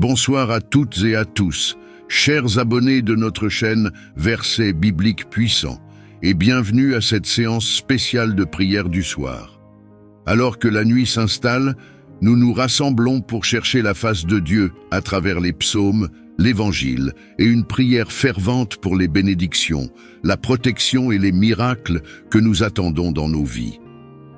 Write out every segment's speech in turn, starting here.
Bonsoir à toutes et à tous, chers abonnés de notre chaîne Versets bibliques puissants, et bienvenue à cette séance spéciale de prière du soir. Alors que la nuit s'installe, nous nous rassemblons pour chercher la face de Dieu à travers les psaumes, l'Évangile et une prière fervente pour les bénédictions, la protection et les miracles que nous attendons dans nos vies.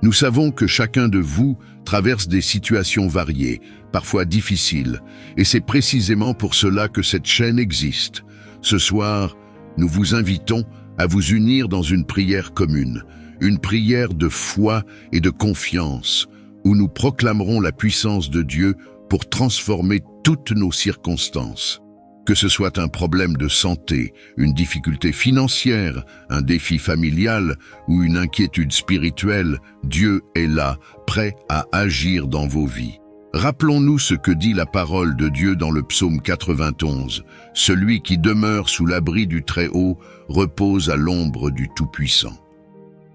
Nous savons que chacun de vous traverse des situations variées, parfois difficiles, et c'est précisément pour cela que cette chaîne existe. Ce soir, nous vous invitons à vous unir dans une prière commune, une prière de foi et de confiance, où nous proclamerons la puissance de Dieu pour transformer toutes nos circonstances. Que ce soit un problème de santé, une difficulté financière, un défi familial ou une inquiétude spirituelle, Dieu est là, prêt à agir dans vos vies. Rappelons-nous ce que dit la parole de Dieu dans le psaume 91. « Celui qui demeure sous l'abri du Très-Haut repose à l'ombre du Tout-Puissant. »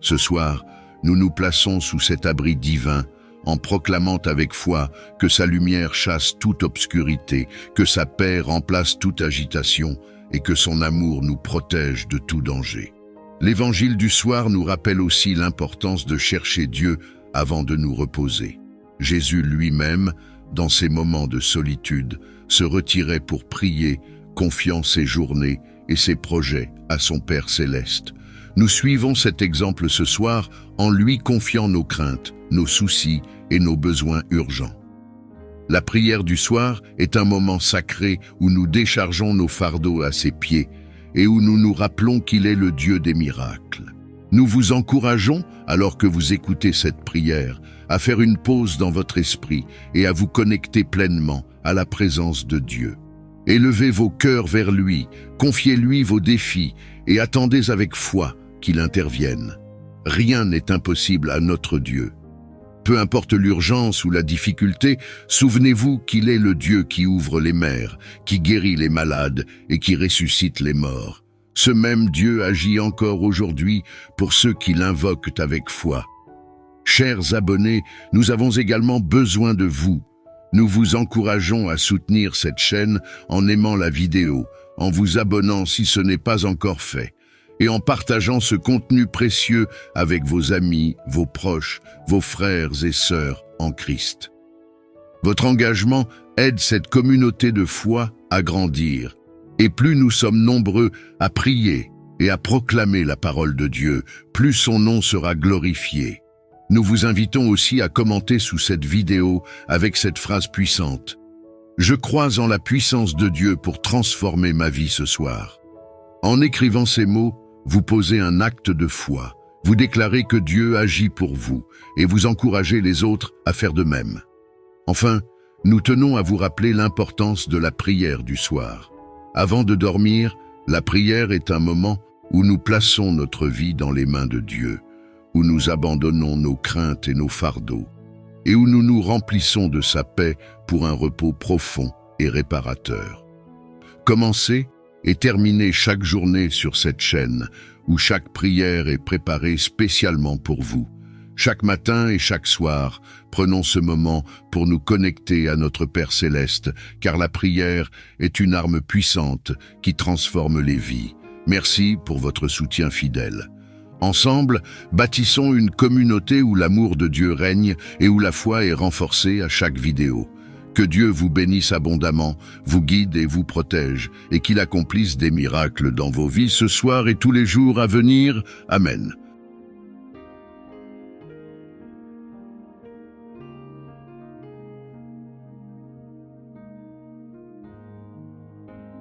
Ce soir, nous nous plaçons sous cet abri divin, en proclamant avec foi que sa lumière chasse toute obscurité, que sa paix remplace toute agitation et que son amour nous protège de tout danger. L'Évangile du soir nous rappelle aussi l'importance de chercher Dieu avant de nous reposer. Jésus lui-même, dans ses moments de solitude, se retirait pour prier, confiant ses journées et ses projets à son Père céleste. Nous suivons cet exemple ce soir en lui confiant nos craintes, nos soucis et nos besoins urgents. La prière du soir est un moment sacré où nous déchargeons nos fardeaux à ses pieds et où nous nous rappelons qu'il est le Dieu des miracles. Nous vous encourageons, alors que vous écoutez cette prière, à faire une pause dans votre esprit et à vous connecter pleinement à la présence de Dieu. Élevez vos cœurs vers lui, confiez-lui vos défis et attendez avec foi qu'il intervienne. Rien n'est impossible à notre Dieu. Peu importe l'urgence ou la difficulté, souvenez-vous qu'il est le Dieu qui ouvre les mers, qui guérit les malades et qui ressuscite les morts. Ce même Dieu agit encore aujourd'hui pour ceux qui l'invoquent avec foi. Chers abonnés, nous avons également besoin de vous. Nous vous encourageons à soutenir cette chaîne en aimant la vidéo, en vous abonnant si ce n'est pas encore fait, et en partageant ce contenu précieux avec vos amis, vos proches, vos frères et sœurs en Christ. Votre engagement aide cette communauté de foi à grandir, et plus nous sommes nombreux à prier et à proclamer la parole de Dieu, plus son nom sera glorifié. Nous vous invitons aussi à commenter sous cette vidéo avec cette phrase puissante. « Je crois en la puissance de Dieu pour transformer ma vie ce soir. » En écrivant ces mots, vous posez un acte de foi. Vous déclarez que Dieu agit pour vous et vous encouragez les autres à faire de même. Enfin, nous tenons à vous rappeler l'importance de la prière du soir. Avant de dormir, la prière est un moment où nous plaçons notre vie dans les mains de Dieu, où nous abandonnons nos craintes et nos fardeaux, et où nous nous remplissons de sa paix pour un repos profond et réparateur. Commencez et terminez chaque journée sur cette chaîne, où chaque prière est préparée spécialement pour vous. Chaque matin et chaque soir, prenons ce moment pour nous connecter à notre Père céleste, car la prière est une arme puissante qui transforme les vies. Merci pour votre soutien fidèle. Ensemble, bâtissons une communauté où l'amour de Dieu règne et où la foi est renforcée à chaque vidéo. Que Dieu vous bénisse abondamment, vous guide et vous protège, et qu'il accomplisse des miracles dans vos vies ce soir et tous les jours à venir. Amen.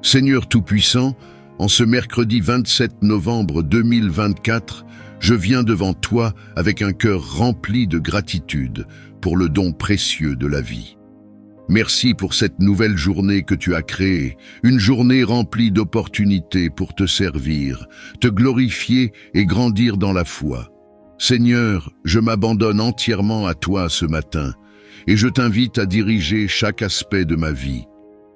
Seigneur Tout-Puissant, en ce mercredi 27 novembre 2024, je viens devant toi avec un cœur rempli de gratitude pour le don précieux de la vie. Merci pour cette nouvelle journée que tu as créée, une journée remplie d'opportunités pour te servir, te glorifier et grandir dans la foi. Seigneur, je m'abandonne entièrement à toi ce matin et je t'invite à diriger chaque aspect de ma vie.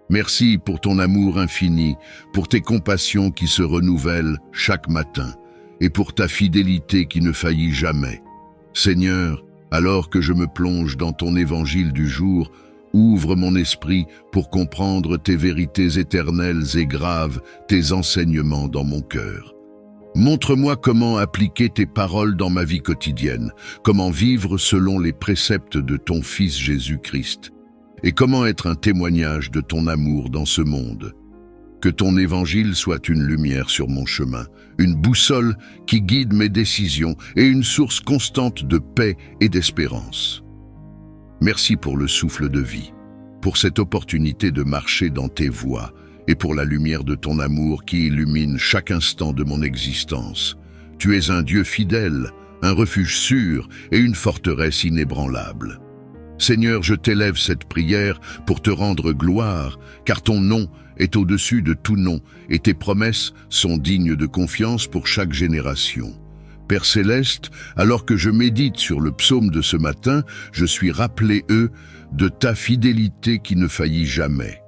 Merci pour ton amour infini, pour tes compassions qui se renouvellent chaque matin et pour ta fidélité qui ne faillit jamais. Seigneur, alors que je me plonge dans ton évangile du jour, Ouvre mon esprit pour comprendre tes vérités éternelles et graves, tes enseignements dans mon cœur. Montre-moi comment appliquer tes paroles dans ma vie quotidienne, comment vivre selon les préceptes de ton Fils Jésus-Christ, et comment être un témoignage de ton amour dans ce monde. Que ton évangile soit une lumière sur mon chemin, une boussole qui guide mes décisions et une source constante de paix et d'espérance. Merci pour le souffle de vie, pour cette opportunité de marcher dans tes voies et pour la lumière de ton amour qui illumine chaque instant de mon existence. Tu es un Dieu fidèle, un refuge sûr et une forteresse inébranlable. Seigneur, je t'élève cette prière pour te rendre gloire, car ton nom est au-dessus de tout nom et tes promesses sont dignes de confiance pour chaque génération. Père céleste, alors que je médite sur le psaume de ce matin, je suis rappelé, de ta fidélité qui ne faillit jamais.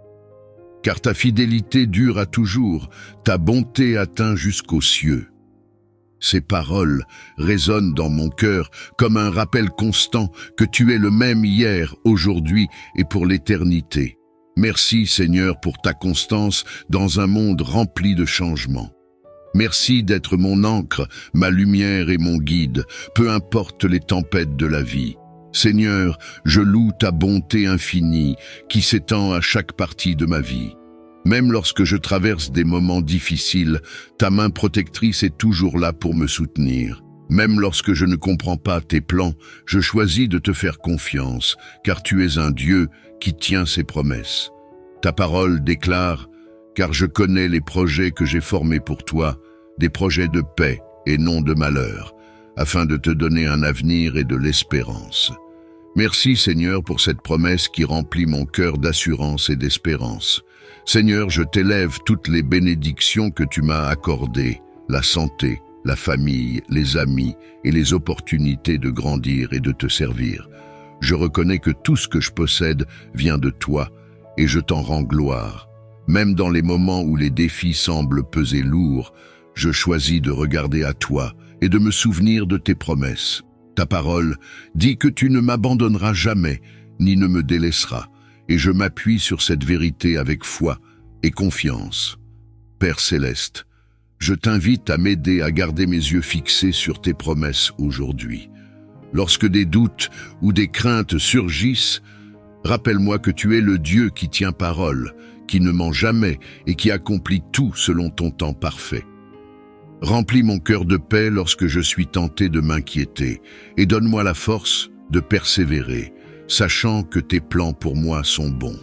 Car ta fidélité dure à toujours, ta bonté atteint jusqu'aux cieux. Ces paroles résonnent dans mon cœur comme un rappel constant que tu es le même hier, aujourd'hui et pour l'éternité. Merci Seigneur pour ta constance dans un monde rempli de changements. Merci d'être mon ancre, ma lumière et mon guide, peu importe les tempêtes de la vie. Seigneur, je loue ta bonté infinie qui s'étend à chaque partie de ma vie. Même lorsque je traverse des moments difficiles, ta main protectrice est toujours là pour me soutenir. Même lorsque je ne comprends pas tes plans, je choisis de te faire confiance, car tu es un Dieu qui tient ses promesses. Ta parole déclare: car je connais les projets que j'ai formés pour toi, des projets de paix et non de malheur, afin de te donner un avenir et de l'espérance. Merci Seigneur pour cette promesse qui remplit mon cœur d'assurance et d'espérance. Seigneur, je t'élève toutes les bénédictions que tu m'as accordées, la santé, la famille, les amis et les opportunités de grandir et de te servir. Je reconnais que tout ce que je possède vient de toi et je t'en rends gloire. Même dans les moments où les défis semblent peser lourd, je choisis de regarder à toi et de me souvenir de tes promesses. Ta parole dit que tu ne m'abandonneras jamais, ni ne me délaisseras, et je m'appuie sur cette vérité avec foi et confiance. Père céleste, je t'invite à m'aider à garder mes yeux fixés sur tes promesses aujourd'hui. Lorsque des doutes ou des craintes surgissent, rappelle-moi que tu es le Dieu qui tient parole, qui ne ment jamais et qui accomplit tout selon ton temps parfait. Remplis mon cœur de paix lorsque je suis tenté de m'inquiéter et donne-moi la force de persévérer, sachant que tes plans pour moi sont bons.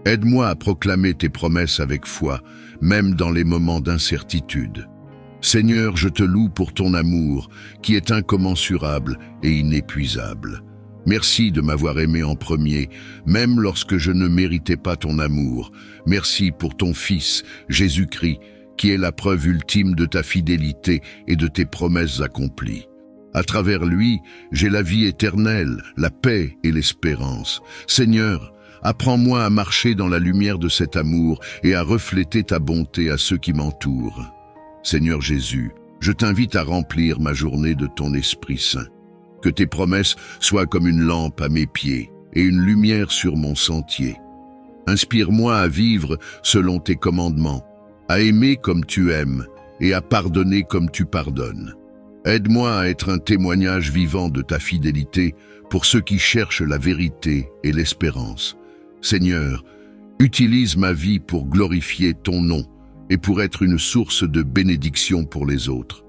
Aide-moi à proclamer tes promesses avec foi, même dans les moments d'incertitude. Seigneur, je te loue pour ton amour, qui est incommensurable et inépuisable. Merci de m'avoir aimé en premier, même lorsque je ne méritais pas ton amour. Merci pour ton Fils, Jésus-Christ, qui est la preuve ultime de ta fidélité et de tes promesses accomplies. À travers lui, j'ai la vie éternelle, la paix et l'espérance. Seigneur, apprends-moi à marcher dans la lumière de cet amour et à refléter ta bonté à ceux qui m'entourent. Seigneur Jésus, je t'invite à remplir ma journée de ton Esprit Saint. Que tes promesses soient comme une lampe à mes pieds et une lumière sur mon sentier. Inspire-moi à vivre selon tes commandements, à aimer comme tu aimes et à pardonner comme tu pardonnes. Aide-moi à être un témoignage vivant de ta fidélité pour ceux qui cherchent la vérité et l'espérance. Seigneur, utilise ma vie pour glorifier ton nom et pour être une source de bénédiction pour les autres.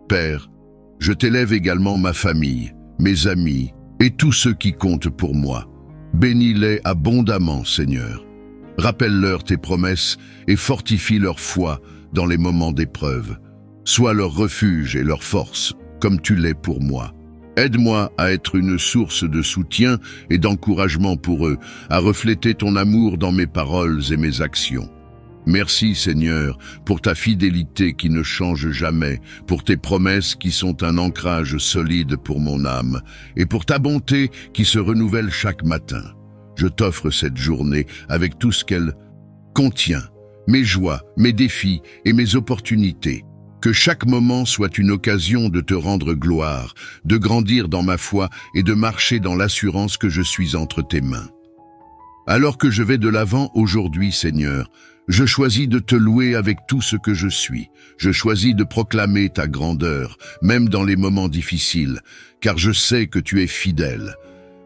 Père, je t'élève également ma famille, mes amis et tous ceux qui comptent pour moi. Bénis-les abondamment, Seigneur. Rappelle-leur tes promesses et fortifie leur foi dans les moments d'épreuve. Sois leur refuge et leur force, comme tu l'es pour moi. Aide-moi à être une source de soutien et d'encouragement pour eux, à refléter ton amour dans mes paroles et mes actions. Merci Seigneur pour ta fidélité qui ne change jamais, pour tes promesses qui sont un ancrage solide pour mon âme, et pour ta bonté qui se renouvelle chaque matin. Je t'offre cette journée avec tout ce qu'elle contient, mes joies, mes défis et mes opportunités. Que chaque moment soit une occasion de te rendre gloire, de grandir dans ma foi et de marcher dans l'assurance que je suis entre tes mains. Alors que je vais de l'avant aujourd'hui, Seigneur, je choisis de te louer avec tout ce que je suis. Je choisis de proclamer ta grandeur, même dans les moments difficiles, car je sais que tu es fidèle.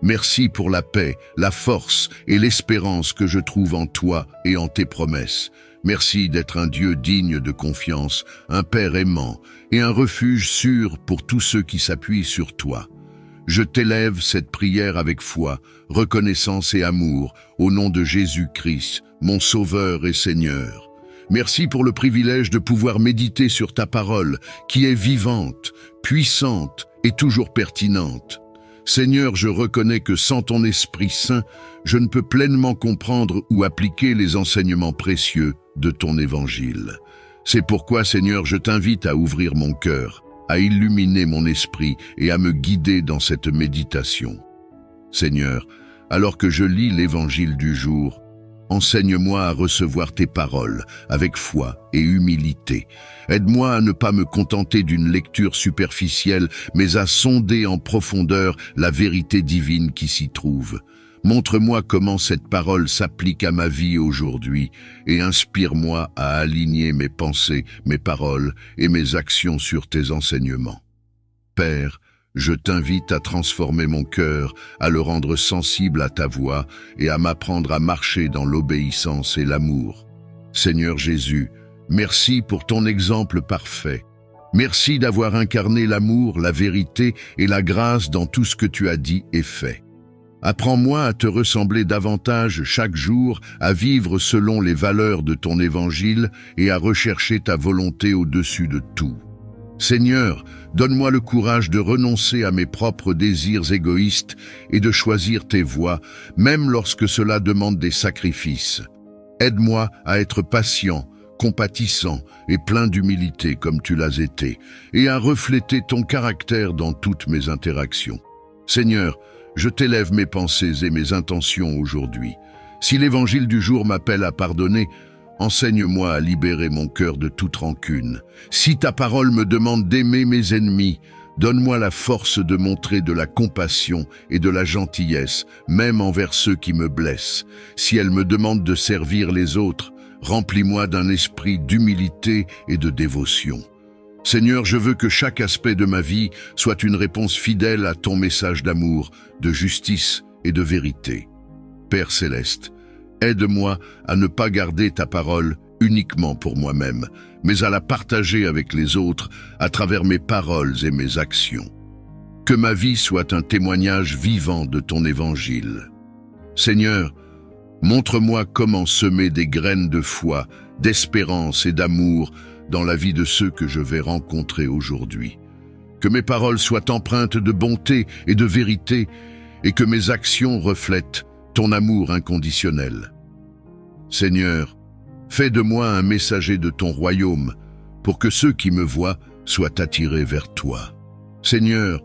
Merci pour la paix, la force et l'espérance que je trouve en toi et en tes promesses. Merci d'être un Dieu digne de confiance, un Père aimant et un refuge sûr pour tous ceux qui s'appuient sur toi. Je t'élève cette prière avec foi, reconnaissance et amour, au nom de Jésus-Christ, mon Sauveur et Seigneur. Merci pour le privilège de pouvoir méditer sur ta parole, qui est vivante, puissante et toujours pertinente. Seigneur, je reconnais que sans ton Esprit Saint, je ne peux pleinement comprendre ou appliquer les enseignements précieux de ton Évangile. C'est pourquoi, Seigneur, je t'invite à ouvrir mon cœur, à illuminer mon esprit et à me guider dans cette méditation. Seigneur, alors que je lis l'Évangile du jour, enseigne-moi à recevoir tes paroles avec foi et humilité. Aide-moi à ne pas me contenter d'une lecture superficielle, mais à sonder en profondeur la vérité divine qui s'y trouve. Montre-moi comment cette parole s'applique à ma vie aujourd'hui et inspire-moi à aligner mes pensées, mes paroles et mes actions sur tes enseignements. Père, je t'invite à transformer mon cœur, à le rendre sensible à ta voix et à m'apprendre à marcher dans l'obéissance et l'amour. Seigneur Jésus, merci pour ton exemple parfait. Merci d'avoir incarné l'amour, la vérité et la grâce dans tout ce que tu as dit et fait. Apprends-moi à te ressembler davantage chaque jour, à vivre selon les valeurs de ton évangile et à rechercher ta volonté au-dessus de tout. Seigneur, donne-moi le courage de renoncer à mes propres désirs égoïstes et de choisir tes voies, même lorsque cela demande des sacrifices. Aide-moi à être patient, compatissant et plein d'humilité comme tu l'as été, et à refléter ton caractère dans toutes mes interactions. Seigneur, je t'élève mes pensées et mes intentions aujourd'hui. Si l'évangile du jour m'appelle à pardonner, enseigne-moi à libérer mon cœur de toute rancune. Si ta parole me demande d'aimer mes ennemis, donne-moi la force de montrer de la compassion et de la gentillesse, même envers ceux qui me blessent. Si elle me demande de servir les autres, remplis-moi d'un esprit d'humilité et de dévotion. Seigneur, je veux que chaque aspect de ma vie soit une réponse fidèle à ton message d'amour, de justice et de vérité. Père céleste, aide-moi à ne pas garder ta parole uniquement pour moi-même, mais à la partager avec les autres à travers mes paroles et mes actions. Que ma vie soit un témoignage vivant de ton évangile. Seigneur, montre-moi comment semer des graines de foi, d'espérance et d'amour dans la vie de ceux que je vais rencontrer aujourd'hui. Que mes paroles soient empreintes de bonté et de vérité et que mes actions reflètent ton amour inconditionnel. Seigneur, fais de moi un messager de ton royaume pour que ceux qui me voient soient attirés vers toi. Seigneur,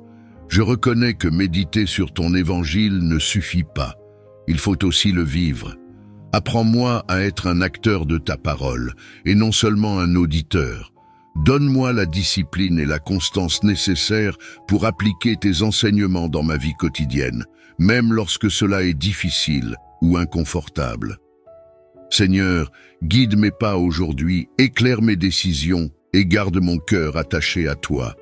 je reconnais que méditer sur ton évangile ne suffit pas. Il faut aussi le vivre. Apprends-moi à être un acteur de ta parole, et non seulement un auditeur. Donne-moi la discipline et la constance nécessaires pour appliquer tes enseignements dans ma vie quotidienne, même lorsque cela est difficile ou inconfortable. Seigneur, guide mes pas aujourd'hui, éclaire mes décisions et garde mon cœur attaché à toi.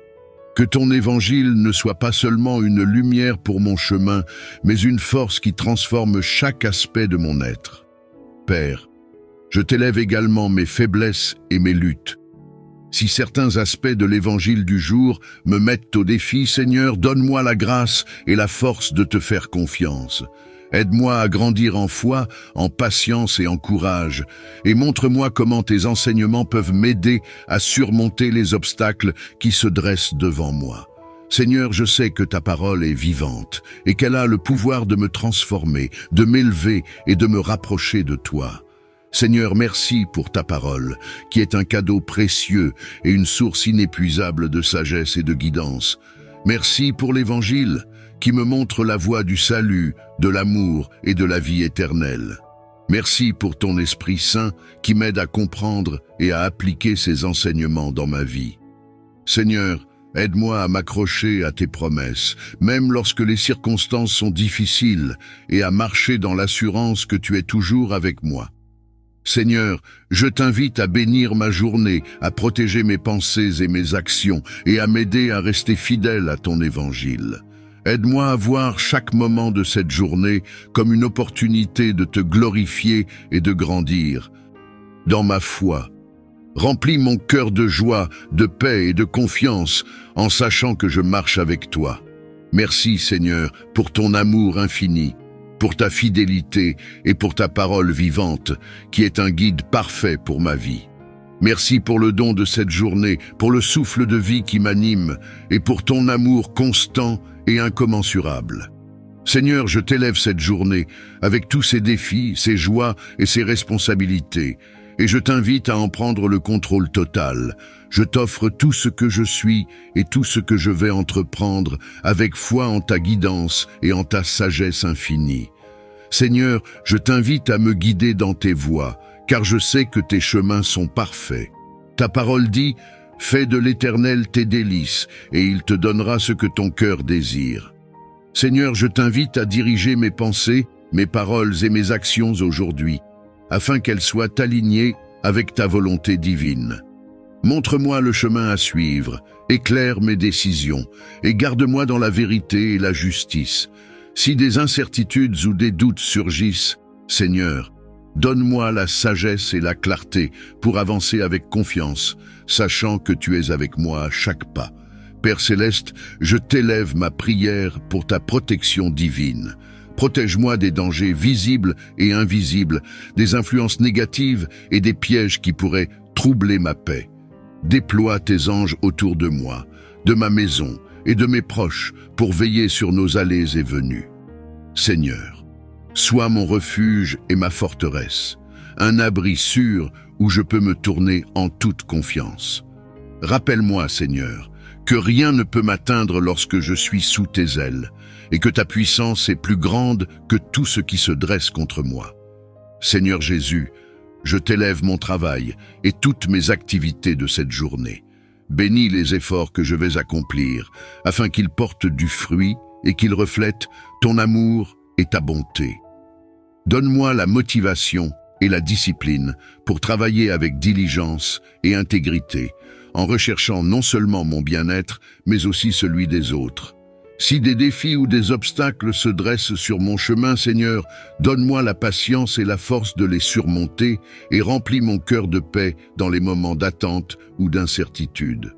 Que ton évangile ne soit pas seulement une lumière pour mon chemin, mais une force qui transforme chaque aspect de mon être. Père, je t'élève également mes faiblesses et mes luttes. Si certains aspects de l'évangile du jour me mettent au défi, Seigneur, donne-moi la grâce et la force de te faire confiance. Aide-moi à grandir en foi, en patience et en courage, et montre-moi comment tes enseignements peuvent m'aider à surmonter les obstacles qui se dressent devant moi. Seigneur, je sais que ta parole est vivante et qu'elle a le pouvoir de me transformer, de m'élever et de me rapprocher de toi. Seigneur, merci pour ta parole, qui est un cadeau précieux et une source inépuisable de sagesse et de guidance. Merci pour l'Évangile, qui me montre la voie du salut, de l'amour et de la vie éternelle. Merci pour ton Esprit Saint, qui m'aide à comprendre et à appliquer ces enseignements dans ma vie. Seigneur, Aide-moi à m'accrocher à tes promesses, même lorsque les circonstances sont difficiles, et à marcher dans l'assurance que tu es toujours avec moi. Seigneur, je t'invite à bénir ma journée, à protéger mes pensées et mes actions, et à m'aider à rester fidèle à ton évangile. Aide-moi à voir chaque moment de cette journée comme une opportunité de te glorifier et de grandir dans ma foi. Remplis mon cœur de joie, de paix et de confiance en sachant que je marche avec toi. Merci Seigneur pour ton amour infini, pour ta fidélité et pour ta parole vivante qui est un guide parfait pour ma vie. Merci pour le don de cette journée, pour le souffle de vie qui m'anime et pour ton amour constant et incommensurable. Seigneur, je t'élève cette journée avec tous ses défis, ses joies et ses responsabilités. Et je t'invite à en prendre le contrôle total. Je t'offre tout ce que je suis et tout ce que je vais entreprendre avec foi en ta guidance et en ta sagesse infinie. Seigneur, je t'invite à me guider dans tes voies, car je sais que tes chemins sont parfaits. Ta parole dit « Fais de l'Éternel tes délices, et il te donnera ce que ton cœur désire. » Seigneur, je t'invite à diriger mes pensées, mes paroles et mes actions aujourd'hui, afin qu'elles soient alignées avec ta volonté divine. Montre-moi le chemin à suivre, éclaire mes décisions, et garde-moi dans la vérité et la justice. Si des incertitudes ou des doutes surgissent, Seigneur, donne-moi la sagesse et la clarté pour avancer avec confiance, sachant que tu es avec moi à chaque pas. Père Céleste, je t'élève ma prière pour ta protection divine. Protège-moi des dangers visibles et invisibles, des influences négatives et des pièges qui pourraient troubler ma paix. Déploie tes anges autour de moi, de ma maison et de mes proches pour veiller sur nos allées et venues. Seigneur, sois mon refuge et ma forteresse, un abri sûr où je peux me tourner en toute confiance. Rappelle-moi, Seigneur, que rien ne peut m'atteindre lorsque je suis sous tes ailes, et que ta puissance est plus grande que tout ce qui se dresse contre moi. Seigneur Jésus, je t'élève mon travail et toutes mes activités de cette journée. Bénis les efforts que je vais accomplir, afin qu'ils portent du fruit et qu'ils reflètent ton amour et ta bonté. Donne-moi la motivation et la discipline pour travailler avec diligence et intégrité, en recherchant non seulement mon bien-être, mais aussi celui des autres. Si des défis ou des obstacles se dressent sur mon chemin, Seigneur, donne-moi la patience et la force de les surmonter et remplis mon cœur de paix dans les moments d'attente ou d'incertitude.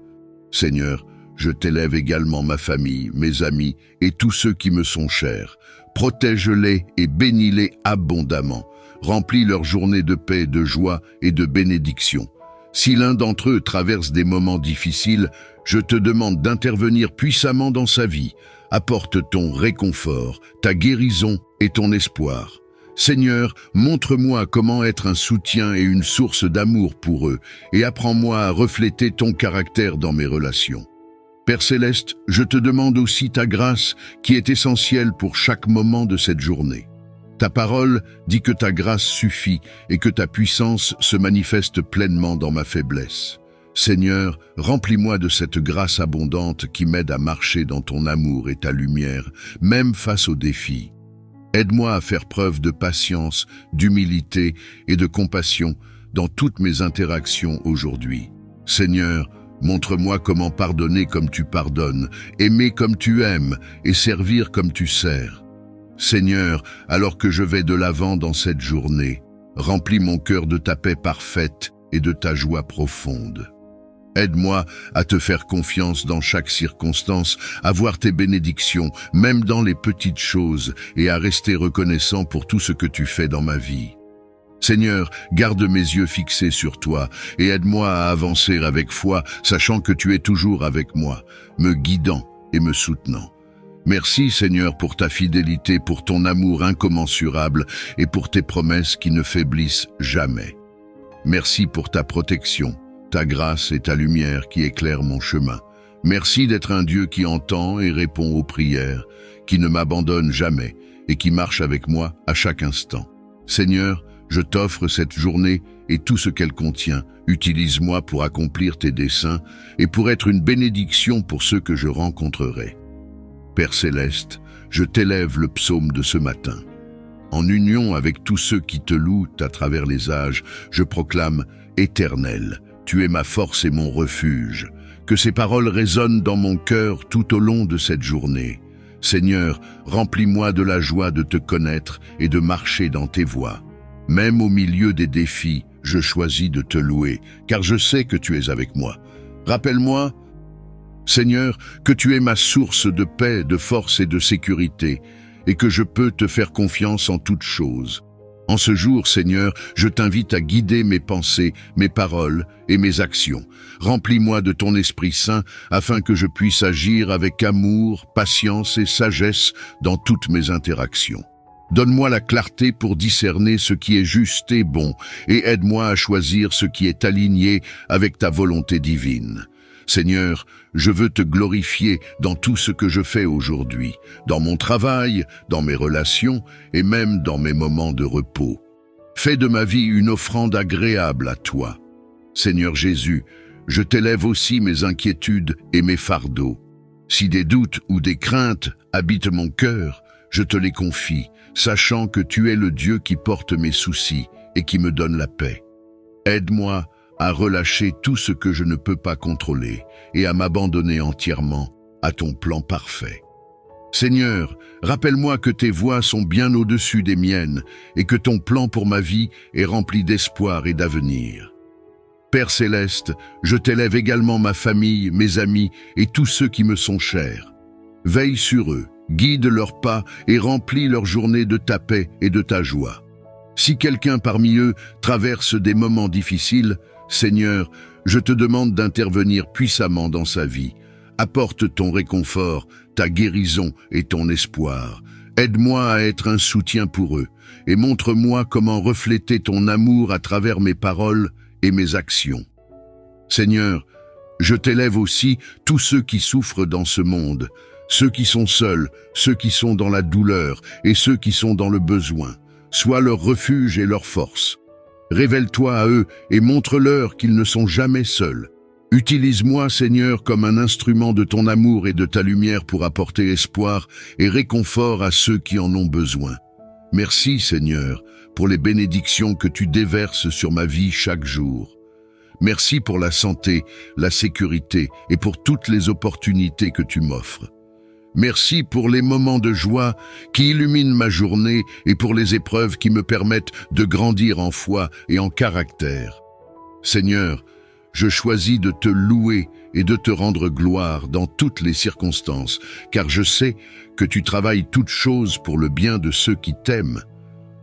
Seigneur, je t'élève également ma famille, mes amis et tous ceux qui me sont chers. Protège-les et bénis-les abondamment. Remplis leur journée de paix, de joie et de bénédiction. Si l'un d'entre eux traverse des moments difficiles, je te demande d'intervenir puissamment dans sa vie. Apporte ton réconfort, ta guérison et ton espoir. Seigneur, montre-moi comment être un soutien et une source d'amour pour eux, et apprends-moi à refléter ton caractère dans mes relations. Père Céleste, je te demande aussi ta grâce qui est essentielle pour chaque moment de cette journée. Ta parole dit que ta grâce suffit et que ta puissance se manifeste pleinement dans ma faiblesse. Seigneur, remplis-moi de cette grâce abondante qui m'aide à marcher dans ton amour et ta lumière, même face aux défis. Aide-moi à faire preuve de patience, d'humilité et de compassion dans toutes mes interactions aujourd'hui. Seigneur, montre-moi comment pardonner comme tu pardonnes, aimer comme tu aimes et servir comme tu sers. Seigneur, alors que je vais de l'avant dans cette journée, remplis mon cœur de ta paix parfaite et de ta joie profonde. Aide-moi à te faire confiance dans chaque circonstance, à voir tes bénédictions, même dans les petites choses, et à rester reconnaissant pour tout ce que tu fais dans ma vie. Seigneur, garde mes yeux fixés sur toi et aide-moi à avancer avec foi, sachant que tu es toujours avec moi, me guidant et me soutenant. Merci Seigneur pour ta fidélité, pour ton amour incommensurable et pour tes promesses qui ne faiblissent jamais. Merci pour ta protection, ta grâce et ta lumière qui éclairent mon chemin. Merci d'être un Dieu qui entend et répond aux prières, qui ne m'abandonne jamais et qui marche avec moi à chaque instant. Seigneur, Je t'offre cette journée et tout ce qu'elle contient. Utilise-moi pour accomplir tes desseins et pour être une bénédiction pour ceux que je rencontrerai. Père céleste, je t'élève le psaume de ce matin. En union avec tous ceux qui te louent à travers les âges, je proclame « Éternel, tu es ma force et mon refuge ». Que ces paroles résonnent dans mon cœur tout au long de cette journée. Seigneur, remplis-moi de la joie de te connaître et de marcher dans tes voies. Même au milieu des défis, je choisis de te louer, car je sais que tu es avec moi. Rappelle-moi, Seigneur, que tu es ma source de paix, de force et de sécurité, et que je peux te faire confiance en toutes choses. En ce jour, Seigneur, je t'invite à guider mes pensées, mes paroles et mes actions. Remplis-moi de ton Esprit Saint afin que je puisse agir avec amour, patience et sagesse dans toutes mes interactions. Donne-moi la clarté pour discerner ce qui est juste et bon, et aide-moi à choisir ce qui est aligné avec ta volonté divine. Seigneur, je veux te glorifier dans tout ce que je fais aujourd'hui, dans mon travail, dans mes relations et même dans mes moments de repos. Fais de ma vie une offrande agréable à toi. Seigneur Jésus, je t'élève aussi mes inquiétudes et mes fardeaux. Si des doutes ou des craintes habitent mon cœur, je te les confie, sachant que tu es le Dieu qui porte mes soucis et qui me donne la paix. Aide-moi à relâcher tout ce que je ne peux pas contrôler et à m'abandonner entièrement à ton plan parfait. Seigneur, rappelle-moi que tes voies sont bien au-dessus des miennes et que ton plan pour ma vie est rempli d'espoir et d'avenir. Père céleste, je t'élève également ma famille, mes amis et tous ceux qui me sont chers. Veille sur eux, guide leurs pas et remplis leur journée de ta paix et de ta joie. Si quelqu'un parmi eux traverse des moments difficiles, Seigneur, je te demande d'intervenir puissamment dans sa vie. Apporte ton réconfort, ta guérison et ton espoir. Aide-moi à être un soutien pour eux et montre-moi comment refléter ton amour à travers mes paroles et mes actions. Seigneur, je t'élève aussi tous ceux qui souffrent dans ce monde, ceux qui sont seuls, ceux qui sont dans la douleur et ceux qui sont dans le besoin. Sois leur refuge et leur force. Révèle-toi à eux et montre-leur qu'ils ne sont jamais seuls. Utilise-moi, Seigneur, comme un instrument de ton amour et de ta lumière pour apporter espoir et réconfort à ceux qui en ont besoin. Merci, Seigneur, pour les bénédictions que tu déverses sur ma vie chaque jour. Merci pour la santé, la sécurité et pour toutes les opportunités que tu m'offres. Merci pour les moments de joie qui illuminent ma journée et pour les épreuves qui me permettent de grandir en foi et en caractère. Seigneur, je choisis de te louer et de te rendre gloire dans toutes les circonstances, car je sais que tu travailles toutes choses pour le bien de ceux qui t'aiment.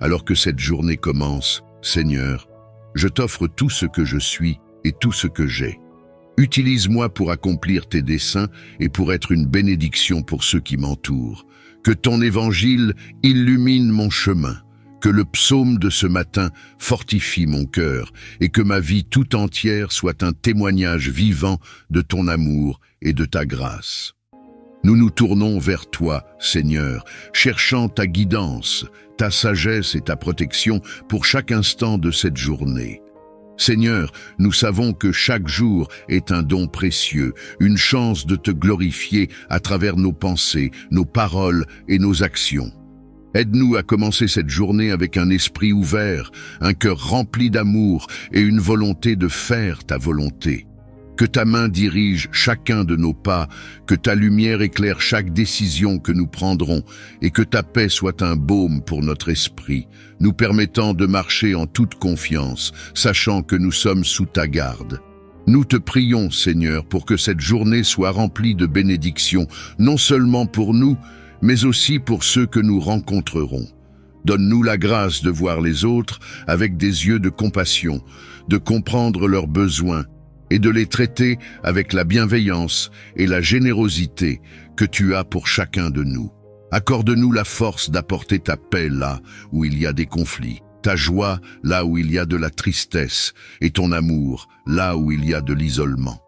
Alors que cette journée commence, Seigneur, je t'offre tout ce que je suis et tout ce que j'ai. Utilise-moi pour accomplir tes desseins et pour être une bénédiction pour ceux qui m'entourent. Que ton évangile illumine mon chemin, que le psaume de ce matin fortifie mon cœur et que ma vie tout entière soit un témoignage vivant de ton amour et de ta grâce. Nous nous tournons vers toi, Seigneur, cherchant ta guidance, ta sagesse et ta protection pour chaque instant de cette journée. Seigneur, nous savons que chaque jour est un don précieux, une chance de te glorifier à travers nos pensées, nos paroles et nos actions. Aide-nous à commencer cette journée avec un esprit ouvert, un cœur rempli d'amour et une volonté de faire ta volonté. Que ta main dirige chacun de nos pas, que ta lumière éclaire chaque décision que nous prendrons et que ta paix soit un baume pour notre esprit, nous permettant de marcher en toute confiance, sachant que nous sommes sous ta garde. Nous te prions, Seigneur, pour que cette journée soit remplie de bénédictions, non seulement pour nous, mais aussi pour ceux que nous rencontrerons. Donne-nous la grâce de voir les autres avec des yeux de compassion, de comprendre leurs besoins, et de les traiter avec la bienveillance et la générosité que tu as pour chacun de nous. Accorde-nous la force d'apporter ta paix là où il y a des conflits, ta joie là où il y a de la tristesse et ton amour là où il y a de l'isolement.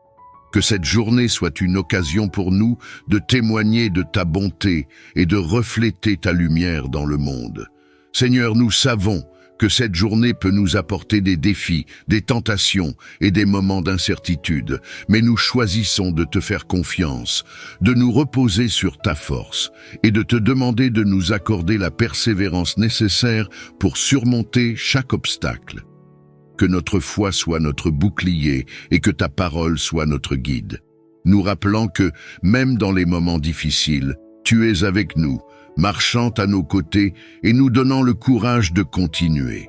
Que cette journée soit une occasion pour nous de témoigner de ta bonté et de refléter ta lumière dans le monde. Seigneur, nous savons que cette journée peut nous apporter des défis, des tentations et des moments d'incertitude, mais nous choisissons de te faire confiance, de nous reposer sur ta force et de te demander de nous accorder la persévérance nécessaire pour surmonter chaque obstacle. Que notre foi soit notre bouclier et que ta parole soit notre guide. Nous rappelant que, même dans les moments difficiles, tu es avec nous, marchant à nos côtés et nous donnant le courage de continuer.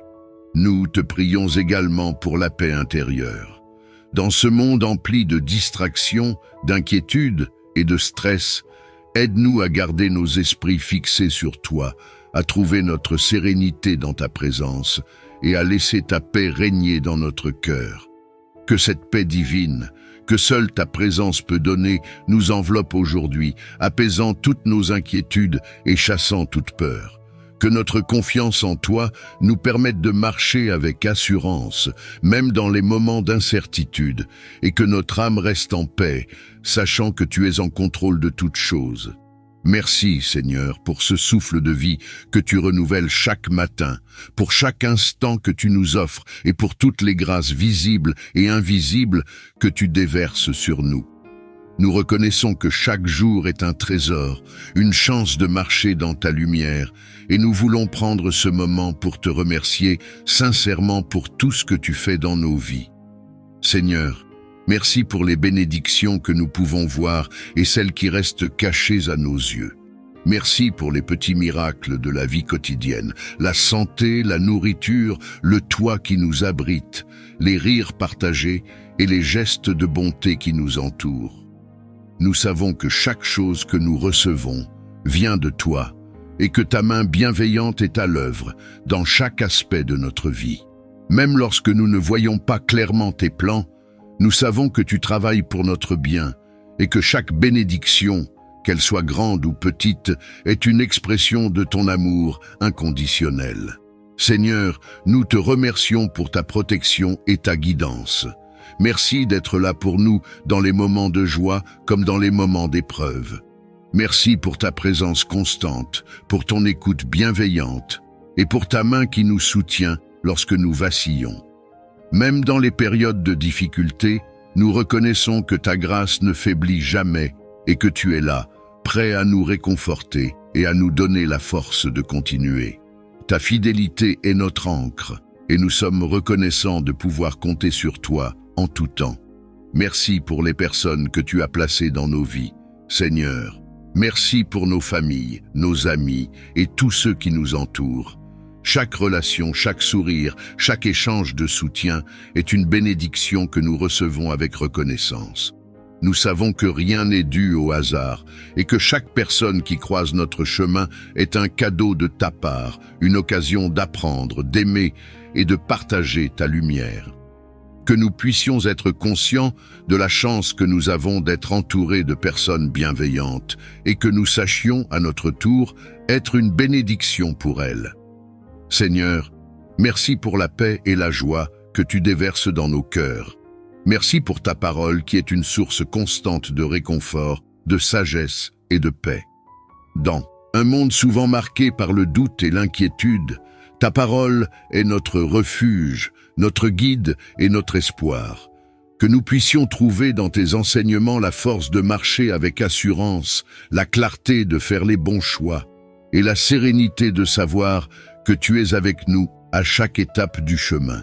Nous te prions également pour la paix intérieure. Dans ce monde empli de distractions, d'inquiétudes et de stress, aide-nous à garder nos esprits fixés sur toi, à trouver notre sérénité dans ta présence et à laisser ta paix régner dans notre cœur. Que cette paix divine, que seule ta présence peut donner, nous enveloppe aujourd'hui, apaisant toutes nos inquiétudes et chassant toute peur. Que notre confiance en toi nous permette de marcher avec assurance, même dans les moments d'incertitude, et que notre âme reste en paix, sachant que tu es en contrôle de toutes choses. Merci, Seigneur, pour ce souffle de vie que tu renouvelles chaque matin, pour chaque instant que tu nous offres et pour toutes les grâces visibles et invisibles que tu déverses sur nous. Nous reconnaissons que chaque jour est un trésor, une chance de marcher dans ta lumière, et nous voulons prendre ce moment pour te remercier sincèrement pour tout ce que tu fais dans nos vies. Seigneur, merci pour les bénédictions que nous pouvons voir et celles qui restent cachées à nos yeux. Merci pour les petits miracles de la vie quotidienne, la santé, la nourriture, le toit qui nous abrite, les rires partagés et les gestes de bonté qui nous entourent. Nous savons que chaque chose que nous recevons vient de toi et que ta main bienveillante est à l'œuvre dans chaque aspect de notre vie. Même lorsque nous ne voyons pas clairement tes plans, nous savons que tu travailles pour notre bien et que chaque bénédiction, qu'elle soit grande ou petite, est une expression de ton amour inconditionnel. Seigneur, nous te remercions pour ta protection et ta guidance. Merci d'être là pour nous dans les moments de joie comme dans les moments d'épreuve. Merci pour ta présence constante, pour ton écoute bienveillante et pour ta main qui nous soutient lorsque nous vacillons. Même dans les périodes de difficulté, nous reconnaissons que ta grâce ne faiblit jamais et que tu es là, prêt à nous réconforter et à nous donner la force de continuer. Ta fidélité est notre ancre et nous sommes reconnaissants de pouvoir compter sur toi en tout temps. Merci pour les personnes que tu as placées dans nos vies, Seigneur. Merci pour nos familles, nos amis et tous ceux qui nous entourent. Chaque relation, chaque sourire, chaque échange de soutien est une bénédiction que nous recevons avec reconnaissance. Nous savons que rien n'est dû au hasard et que chaque personne qui croise notre chemin est un cadeau de ta part, une occasion d'apprendre, d'aimer et de partager ta lumière. Que nous puissions être conscients de la chance que nous avons d'être entourés de personnes bienveillantes et que nous sachions, à notre tour, être une bénédiction pour elles. Seigneur, merci pour la paix et la joie que tu déverses dans nos cœurs. Merci pour ta parole qui est une source constante de réconfort, de sagesse et de paix. Dans un monde souvent marqué par le doute et l'inquiétude, ta parole est notre refuge, notre guide et notre espoir. Que nous puissions trouver dans tes enseignements la force de marcher avec assurance, la clarté de faire les bons choix et la sérénité de savoir que tu es avec nous à chaque étape du chemin.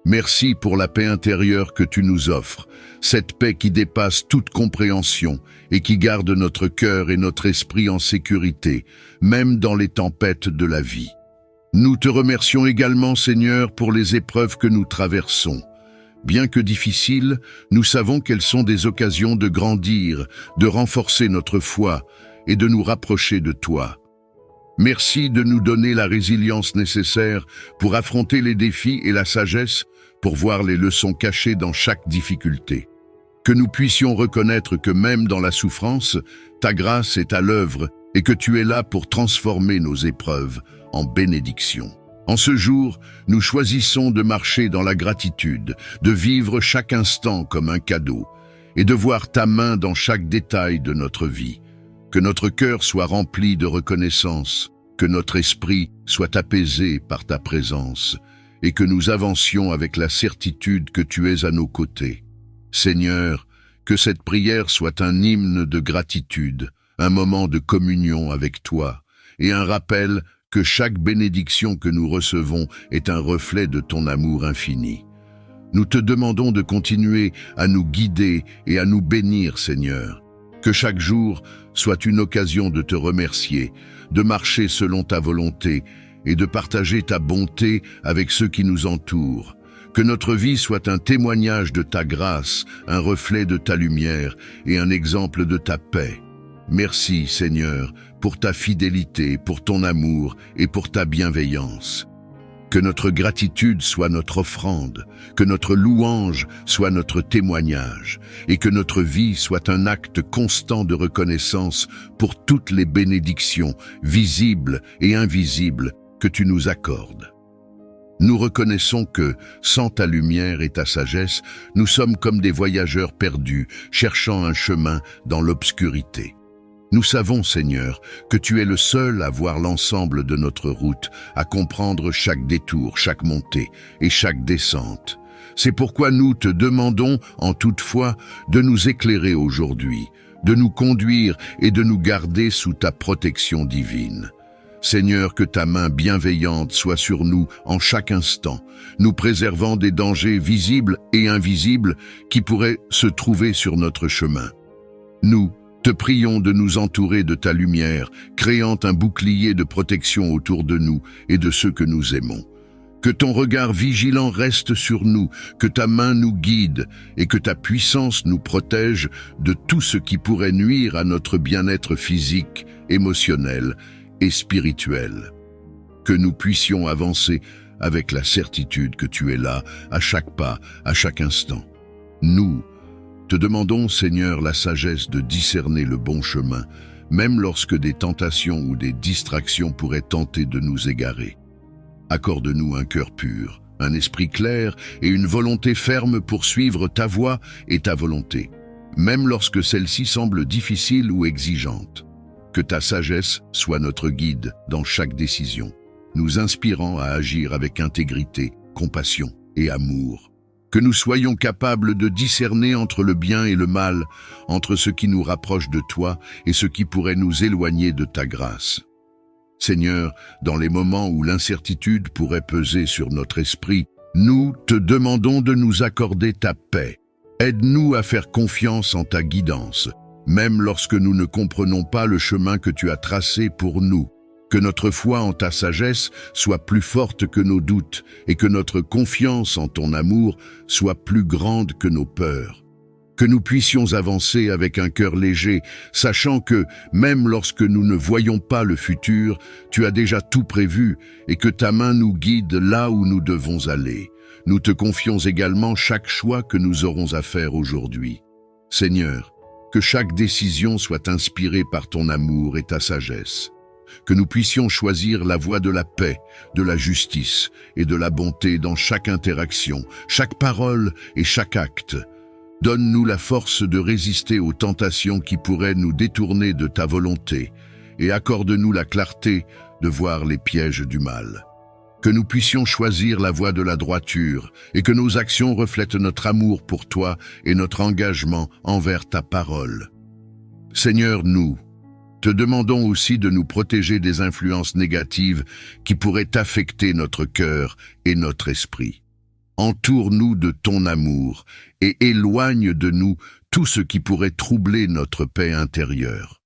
Merci pour la paix intérieure que tu nous offres, cette paix qui dépasse toute compréhension et qui garde notre cœur et notre esprit en sécurité, même dans les tempêtes de la vie. Nous te remercions également, Seigneur, pour les épreuves que nous traversons. Bien que difficiles, nous savons qu'elles sont des occasions de grandir, de renforcer notre foi et de nous rapprocher de toi. Merci de nous donner la résilience nécessaire pour affronter les défis et la sagesse pour voir les leçons cachées dans chaque difficulté. Que nous puissions reconnaître que même dans la souffrance, ta grâce est à l'œuvre et que tu es là pour transformer nos épreuves en bénédiction. En ce jour, nous choisissons de marcher dans la gratitude, de vivre chaque instant comme un cadeau et de voir ta main dans chaque détail de notre vie. Que notre cœur soit rempli de reconnaissance, que notre esprit soit apaisé par ta présence et que nous avancions avec la certitude que tu es à nos côtés. Seigneur, que cette prière soit un hymne de gratitude, un moment de communion avec toi et un rappel que chaque bénédiction que nous recevons est un reflet de ton amour infini. Nous te demandons de continuer à nous guider et à nous bénir, Seigneur. Que chaque jour soit une occasion de te remercier, de marcher selon ta volonté et de partager ta bonté avec ceux qui nous entourent. Que notre vie soit un témoignage de ta grâce, un reflet de ta lumière et un exemple de ta paix. Merci, Seigneur, pour ta fidélité, pour ton amour et pour ta bienveillance. Que notre gratitude soit notre offrande, que notre louange soit notre témoignage, et que notre vie soit un acte constant de reconnaissance pour toutes les bénédictions, visibles et invisibles, que tu nous accordes. Nous reconnaissons que, sans ta lumière et ta sagesse, nous sommes comme des voyageurs perdus, cherchant un chemin dans l'obscurité. Nous savons, Seigneur, que tu es le seul à voir l'ensemble de notre route, à comprendre chaque détour, chaque montée et chaque descente. C'est pourquoi nous te demandons, en toute foi, de nous éclairer aujourd'hui, de nous conduire et de nous garder sous ta protection divine. Seigneur, que ta main bienveillante soit sur nous en chaque instant, nous préservant des dangers visibles et invisibles qui pourraient se trouver sur notre chemin. Nous te prions de nous entourer de ta lumière, créant un bouclier de protection autour de nous et de ceux que nous aimons. Que ton regard vigilant reste sur nous, que ta main nous guide et que ta puissance nous protège de tout ce qui pourrait nuire à notre bien-être physique, émotionnel et spirituel. Que nous puissions avancer avec la certitude que tu es là, à chaque pas, à chaque instant. Nous te demandons, Seigneur, la sagesse de discerner le bon chemin, même lorsque des tentations ou des distractions pourraient tenter de nous égarer. Accorde-nous un cœur pur, un esprit clair et une volonté ferme pour suivre ta voie et ta volonté, même lorsque celle-ci semble difficile ou exigeante. Que ta sagesse soit notre guide dans chaque décision, nous inspirant à agir avec intégrité, compassion et amour. Que nous soyons capables de discerner entre le bien et le mal, entre ce qui nous rapproche de toi et ce qui pourrait nous éloigner de ta grâce. Seigneur, dans les moments où l'incertitude pourrait peser sur notre esprit, nous te demandons de nous accorder ta paix. Aide-nous à faire confiance en ta guidance, même lorsque nous ne comprenons pas le chemin que tu as tracé pour nous. Que notre foi en ta sagesse soit plus forte que nos doutes et que notre confiance en ton amour soit plus grande que nos peurs. Que nous puissions avancer avec un cœur léger, sachant que, même lorsque nous ne voyons pas le futur, tu as déjà tout prévu et que ta main nous guide là où nous devons aller. Nous te confions également chaque choix que nous aurons à faire aujourd'hui. Seigneur, que chaque décision soit inspirée par ton amour et ta sagesse. Que nous puissions choisir la voie de la paix, de la justice et de la bonté dans chaque interaction, chaque parole et chaque acte. Donne-nous la force de résister aux tentations qui pourraient nous détourner de ta volonté et accorde-nous la clarté de voir les pièges du mal. Que nous puissions choisir la voie de la droiture et que nos actions reflètent notre amour pour toi et notre engagement envers ta parole. Seigneur, nous te demandons aussi de nous protéger des influences négatives qui pourraient affecter notre cœur et notre esprit. Entoure-nous de ton amour et éloigne de nous tout ce qui pourrait troubler notre paix intérieure.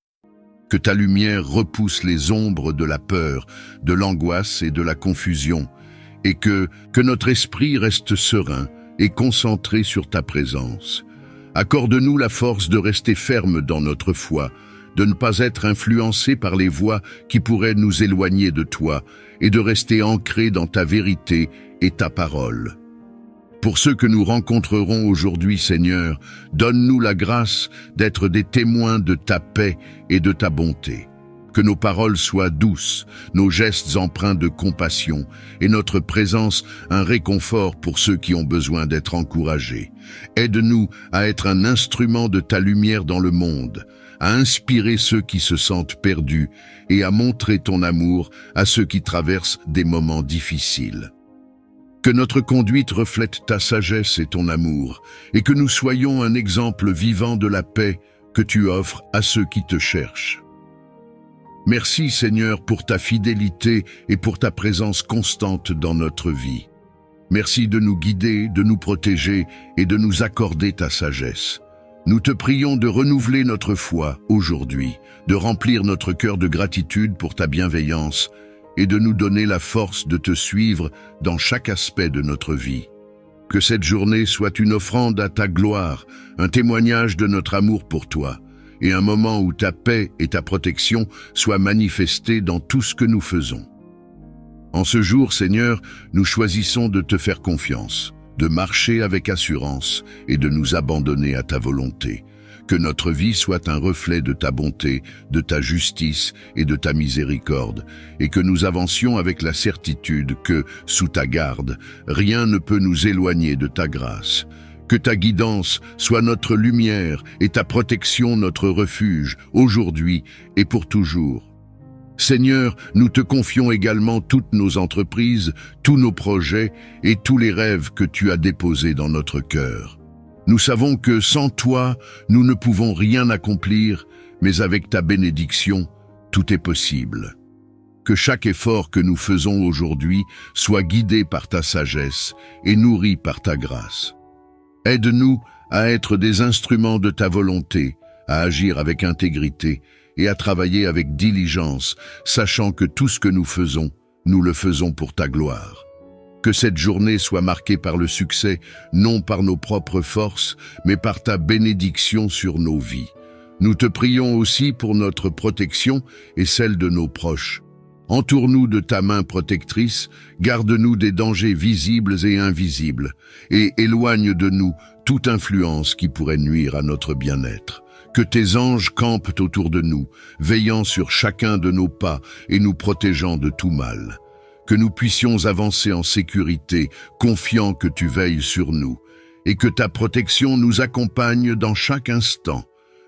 Que ta lumière repousse les ombres de la peur, de l'angoisse et de la confusion, et que notre esprit reste serein et concentré sur ta présence. Accorde-nous la force de rester ferme dans notre foi, de ne pas être influencés par les voies qui pourraient nous éloigner de toi et de rester ancrés dans ta vérité et ta parole. Pour ceux que nous rencontrerons aujourd'hui, Seigneur, donne-nous la grâce d'être des témoins de ta paix et de ta bonté. Que nos paroles soient douces, nos gestes empreints de compassion et notre présence un réconfort pour ceux qui ont besoin d'être encouragés. Aide-nous à être un instrument de ta lumière dans le monde, à inspirer ceux qui se sentent perdus et à montrer ton amour à ceux qui traversent des moments difficiles. Que notre conduite reflète ta sagesse et ton amour, et que nous soyons un exemple vivant de la paix que tu offres à ceux qui te cherchent. Merci Seigneur pour ta fidélité et pour ta présence constante dans notre vie. Merci de nous guider, de nous protéger et de nous accorder ta sagesse. Nous te prions de renouveler notre foi aujourd'hui, de remplir notre cœur de gratitude pour ta bienveillance et de nous donner la force de te suivre dans chaque aspect de notre vie. Que cette journée soit une offrande à ta gloire, un témoignage de notre amour pour toi, et un moment où ta paix et ta protection soient manifestées dans tout ce que nous faisons. En ce jour, Seigneur, nous choisissons de te faire confiance, de marcher avec assurance et de nous abandonner à ta volonté. Que notre vie soit un reflet de ta bonté, de ta justice et de ta miséricorde, et que nous avancions avec la certitude que, sous ta garde, rien ne peut nous éloigner de ta grâce. Que ta guidance soit notre lumière et ta protection notre refuge, aujourd'hui et pour toujours. Seigneur, nous te confions également toutes nos entreprises, tous nos projets et tous les rêves que tu as déposés dans notre cœur. Nous savons que sans toi, nous ne pouvons rien accomplir, mais avec ta bénédiction, tout est possible. Que chaque effort que nous faisons aujourd'hui soit guidé par ta sagesse et nourri par ta grâce. Aide-nous à être des instruments de ta volonté, à agir avec intégrité et à travailler avec diligence, sachant que tout ce que nous le faisons pour ta gloire. Que cette journée soit marquée par le succès, non par nos propres forces, mais par ta bénédiction sur nos vies. Nous te prions aussi pour notre protection et celle de nos proches. Entoure-nous de ta main protectrice, garde-nous des dangers visibles et invisibles, et éloigne de nous toute influence qui pourrait nuire à notre bien-être. Que tes anges campent autour de nous, veillant sur chacun de nos pas et nous protégeant de tout mal. Que nous puissions avancer en sécurité, confiants que tu veilles sur nous, et que ta protection nous accompagne dans chaque instant.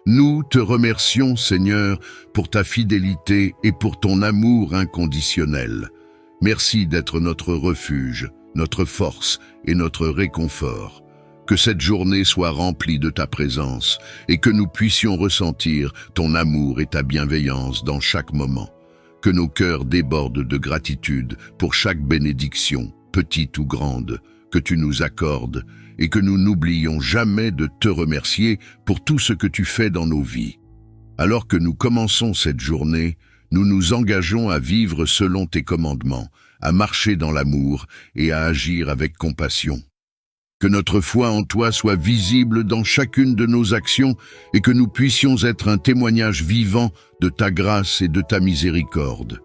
Nous te remercions, Seigneur, pour ta fidélité et pour ton amour inconditionnel. Merci d'être notre refuge, notre force et notre réconfort. Que cette journée soit remplie de ta présence et que nous puissions ressentir ton amour et ta bienveillance dans chaque moment. Que nos cœurs débordent de gratitude pour chaque bénédiction, petite ou grande, que tu nous accordes et que nous n'oublions jamais de te remercier pour tout ce que tu fais dans nos vies. Alors que nous commençons cette journée, nous nous engageons à vivre selon tes commandements, à marcher dans l'amour et à agir avec compassion. Que notre foi en toi soit visible dans chacune de nos actions et que nous puissions être un témoignage vivant de ta grâce et de ta miséricorde.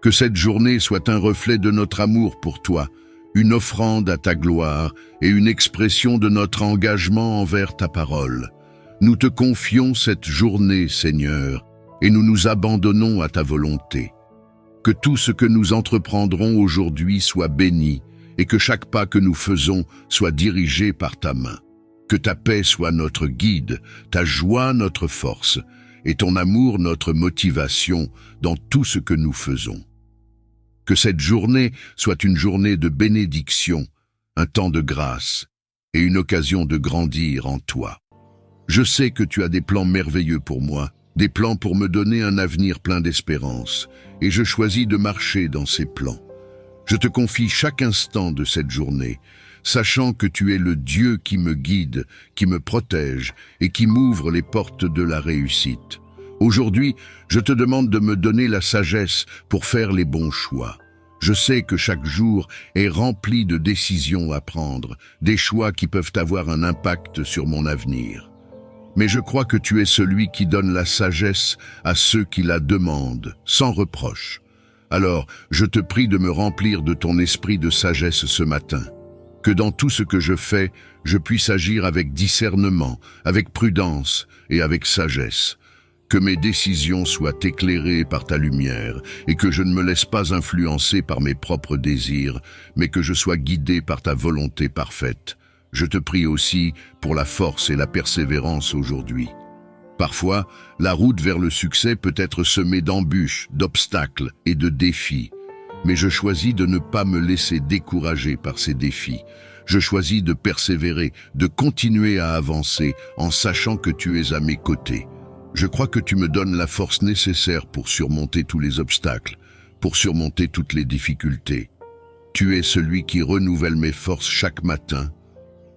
Que cette journée soit un reflet de notre amour pour toi, une offrande à ta gloire et une expression de notre engagement envers ta parole. Nous te confions cette journée, Seigneur, et nous nous abandonnons à ta volonté. Que tout ce que nous entreprendrons aujourd'hui soit béni, et que chaque pas que nous faisons soit dirigé par ta main. Que ta paix soit notre guide, ta joie notre force, et ton amour notre motivation dans tout ce que nous faisons. Que cette journée soit une journée de bénédiction, un temps de grâce, et une occasion de grandir en toi. Je sais que tu as des plans merveilleux pour moi, des plans pour me donner un avenir plein d'espérance, et je choisis de marcher dans ces plans. Je te confie chaque instant de cette journée, sachant que tu es le Dieu qui me guide, qui me protège et qui m'ouvre les portes de la réussite. Aujourd'hui, je te demande de me donner la sagesse pour faire les bons choix. Je sais que chaque jour est rempli de décisions à prendre, des choix qui peuvent avoir un impact sur mon avenir. Mais je crois que tu es celui qui donne la sagesse à ceux qui la demandent, sans reproche. Alors, je te prie de me remplir de ton esprit de sagesse ce matin. Que dans tout ce que je fais, je puisse agir avec discernement, avec prudence et avec sagesse. Que mes décisions soient éclairées par ta lumière et que je ne me laisse pas influencer par mes propres désirs, mais que je sois guidé par ta volonté parfaite. Je te prie aussi pour la force et la persévérance aujourd'hui. Parfois, la route vers le succès peut être semée d'embûches, d'obstacles et de défis. Mais je choisis de ne pas me laisser décourager par ces défis. Je choisis de persévérer, de continuer à avancer en sachant que tu es à mes côtés. Je crois que tu me donnes la force nécessaire pour surmonter tous les obstacles, pour surmonter toutes les difficultés. Tu es celui qui renouvelle mes forces chaque matin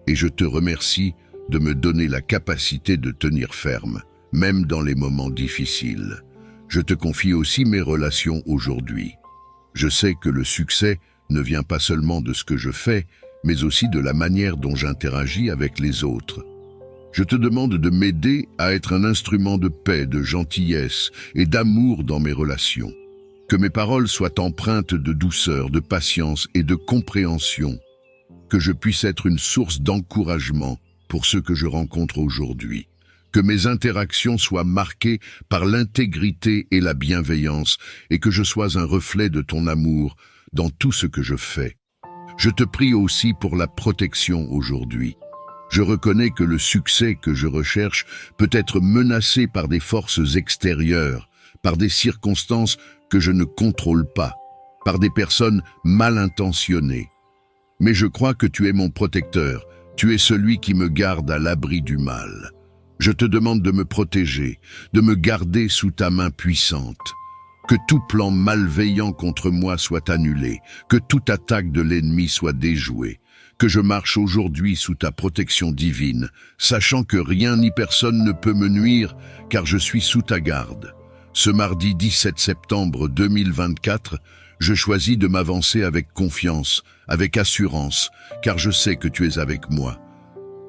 et je te remercie de me donner la capacité de tenir ferme, même dans les moments difficiles. Je te confie aussi mes relations aujourd'hui. Je sais que le succès ne vient pas seulement de ce que je fais, mais aussi de la manière dont j'interagis avec les autres. Je te demande de m'aider à être un instrument de paix, de gentillesse et d'amour dans mes relations. Que mes paroles soient empreintes de douceur, de patience et de compréhension. Que je puisse être une source d'encouragement pour ceux que je rencontre aujourd'hui. Que mes interactions soient marquées par l'intégrité et la bienveillance et que je sois un reflet de ton amour dans tout ce que je fais. Je te prie aussi pour la protection aujourd'hui. Je reconnais que le succès que je recherche peut être menacé par des forces extérieures, par des circonstances que je ne contrôle pas, par des personnes mal intentionnées. Mais je crois que tu es mon protecteur, tu es celui qui me garde à l'abri du mal. Je te demande de me protéger, de me garder sous ta main puissante. Que tout plan malveillant contre moi soit annulé, que toute attaque de l'ennemi soit déjouée, que je marche aujourd'hui sous ta protection divine, sachant que rien ni personne ne peut me nuire, car je suis sous ta garde. Ce mardi 17 septembre 2024, je choisis de m'avancer avec confiance, avec assurance, car je sais que tu es avec moi.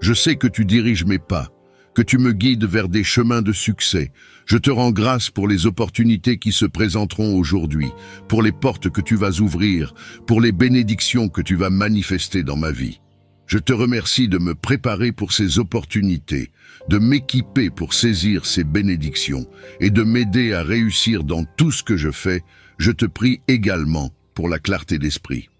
Je sais que tu diriges mes pas, que tu me guides vers des chemins de succès. Je te rends grâce pour les opportunités qui se présenteront aujourd'hui, pour les portes que tu vas ouvrir, pour les bénédictions que tu vas manifester dans ma vie. Je te remercie de me préparer pour ces opportunités, de m'équiper pour saisir ces bénédictions et de m'aider à réussir dans tout ce que je fais. Je te prie également pour la clarté d'esprit.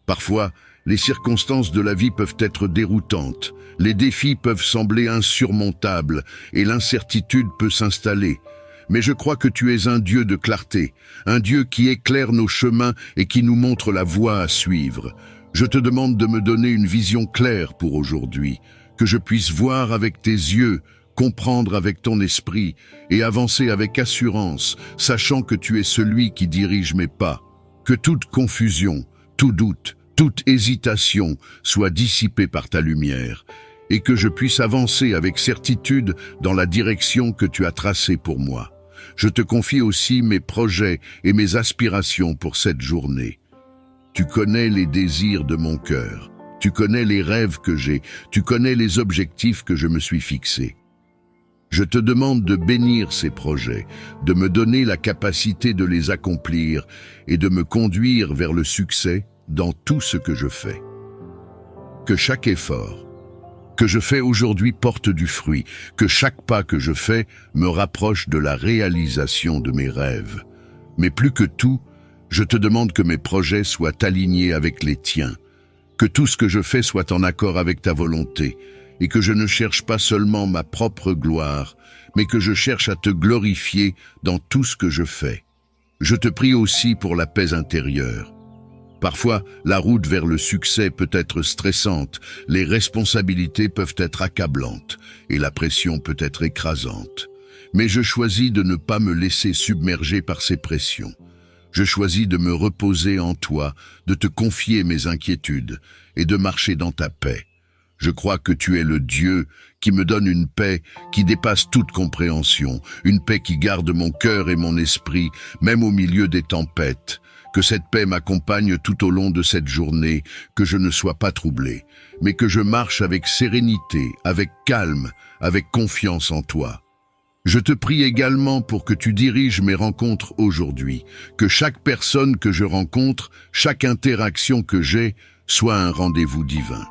Parfois, les circonstances de la vie peuvent être déroutantes, les défis peuvent sembler insurmontables et l'incertitude peut s'installer. Mais je crois que tu es un Dieu de clarté, un Dieu qui éclaire nos chemins et qui nous montre la voie à suivre. Je te demande de me donner une vision claire pour aujourd'hui, que je puisse voir avec tes yeux, comprendre avec ton esprit et avancer avec assurance, sachant que tu es celui qui dirige mes pas. Que toute confusion, tout doute, toute hésitation soit dissipée par ta lumière et que je puisse avancer avec certitude dans la direction que tu as tracée pour moi. Je te confie aussi mes projets et mes aspirations pour cette journée. Tu connais les désirs de mon cœur, tu connais les rêves que j'ai, tu connais les objectifs que je me suis fixés. Je te demande de bénir ces projets, de me donner la capacité de les accomplir et de me conduire vers le succès dans tout ce que je fais. Que chaque effort que je fais aujourd'hui porte du fruit, que chaque pas que je fais me rapproche de la réalisation de mes rêves. Mais plus que tout, je te demande que mes projets soient alignés avec les tiens, que tout ce que je fais soit en accord avec ta volonté, et que je ne cherche pas seulement ma propre gloire, mais que je cherche à te glorifier dans tout ce que je fais. Je te prie aussi pour la paix intérieure. Parfois, la route vers le succès peut être stressante, les responsabilités peuvent être accablantes et la pression peut être écrasante. Mais je choisis de ne pas me laisser submerger par ces pressions. Je choisis de me reposer en toi, de te confier mes inquiétudes et de marcher dans ta paix. Je crois que tu es le Dieu qui me donne une paix qui dépasse toute compréhension, une paix qui garde mon cœur et mon esprit, même au milieu des tempêtes. Que cette paix m'accompagne tout au long de cette journée, que je ne sois pas troublé, mais que je marche avec sérénité, avec calme, avec confiance en toi. Je te prie également pour que tu diriges mes rencontres aujourd'hui, que chaque personne que je rencontre, chaque interaction que j'ai, soit un rendez-vous divin.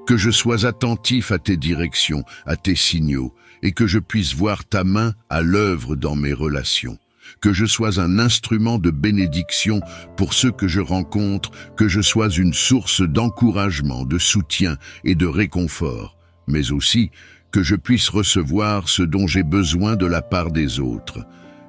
Que je sois attentif à tes directions, à tes signaux, et que je puisse voir ta main à l'œuvre dans mes relations. Que je sois un instrument de bénédiction pour ceux que je rencontre, que je sois une source d'encouragement, de soutien et de réconfort, mais aussi que je puisse recevoir ce dont j'ai besoin de la part des autres.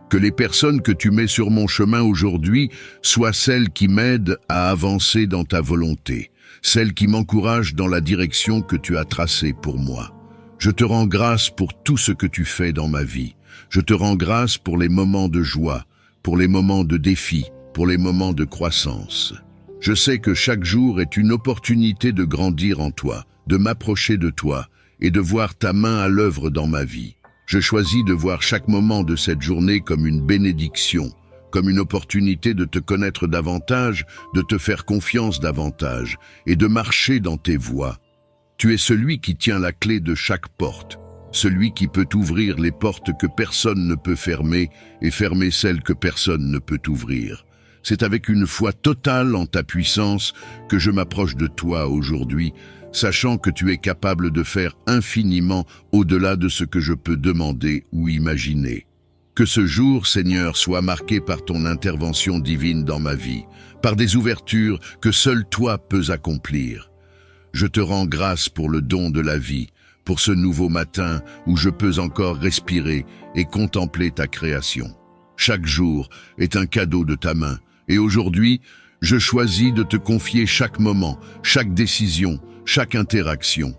Que les personnes que tu mets sur mon chemin aujourd'hui soient celles qui m'aident à avancer dans ta volonté, celles qui m'encouragent dans la direction que tu as tracée pour moi. Je te rends grâce pour tout ce que tu fais dans ma vie. Je te rends grâce pour les moments de joie, pour les moments de défi, pour les moments de croissance. Je sais que chaque jour est une opportunité de grandir en toi, de m'approcher de toi et de voir ta main à l'œuvre dans ma vie. Je choisis de voir chaque moment de cette journée comme une bénédiction, comme une opportunité de te connaître davantage, de te faire confiance davantage et de marcher dans tes voies. Tu es celui qui tient la clé de chaque porte, celui qui peut ouvrir les portes que personne ne peut fermer et fermer celles que personne ne peut ouvrir. C'est avec une foi totale en ta puissance que je m'approche de toi aujourd'hui, sachant que tu es capable de faire infiniment au-delà de ce que je peux demander ou imaginer. Que ce jour, Seigneur, soit marqué par ton intervention divine dans ma vie, par des ouvertures que seul toi peux accomplir. Je te rends grâce pour le don de la vie, pour ce nouveau matin où je peux encore respirer et contempler ta création. Chaque jour est un cadeau de ta main, et aujourd'hui, je choisis de te confier chaque moment, chaque décision, chaque interaction.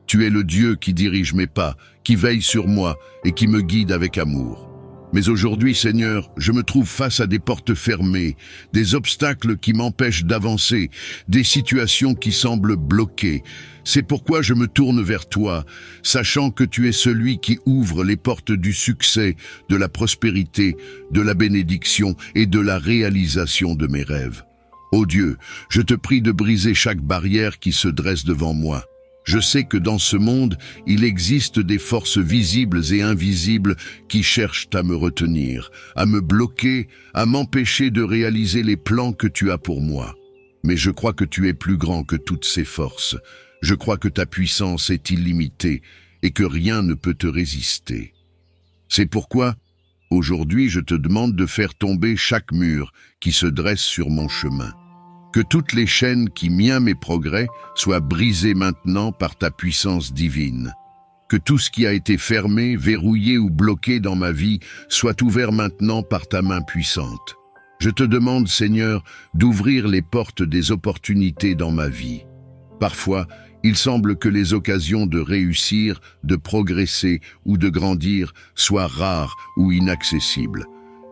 Tu es le Dieu qui dirige mes pas, qui veille sur moi et qui me guide avec amour. Mais aujourd'hui, Seigneur, je me trouve face à des portes fermées, des obstacles qui m'empêchent d'avancer, des situations qui semblent bloquées. C'est pourquoi je me tourne vers toi, sachant que tu es celui qui ouvre les portes du succès, de la prospérité, de la bénédiction et de la réalisation de mes rêves. Ô Dieu, je te prie de briser chaque barrière qui se dresse devant moi. Je sais que dans ce monde, il existe des forces visibles et invisibles qui cherchent à me retenir, à me bloquer, à m'empêcher de réaliser les plans que tu as pour moi. Mais je crois que tu es plus grand que toutes ces forces. Je crois que ta puissance est illimitée et que rien ne peut te résister. C'est pourquoi, aujourd'hui, je te demande de faire tomber chaque mur qui se dresse sur mon chemin. Que toutes les chaînes qui mient mes progrès soient brisées maintenant par ta puissance divine. Que tout ce qui a été fermé, verrouillé ou bloqué dans ma vie soit ouvert maintenant par ta main puissante. Je te demande, Seigneur, d'ouvrir les portes des opportunités dans ma vie. Parfois, il semble que les occasions de réussir, de progresser ou de grandir soient rares ou inaccessibles.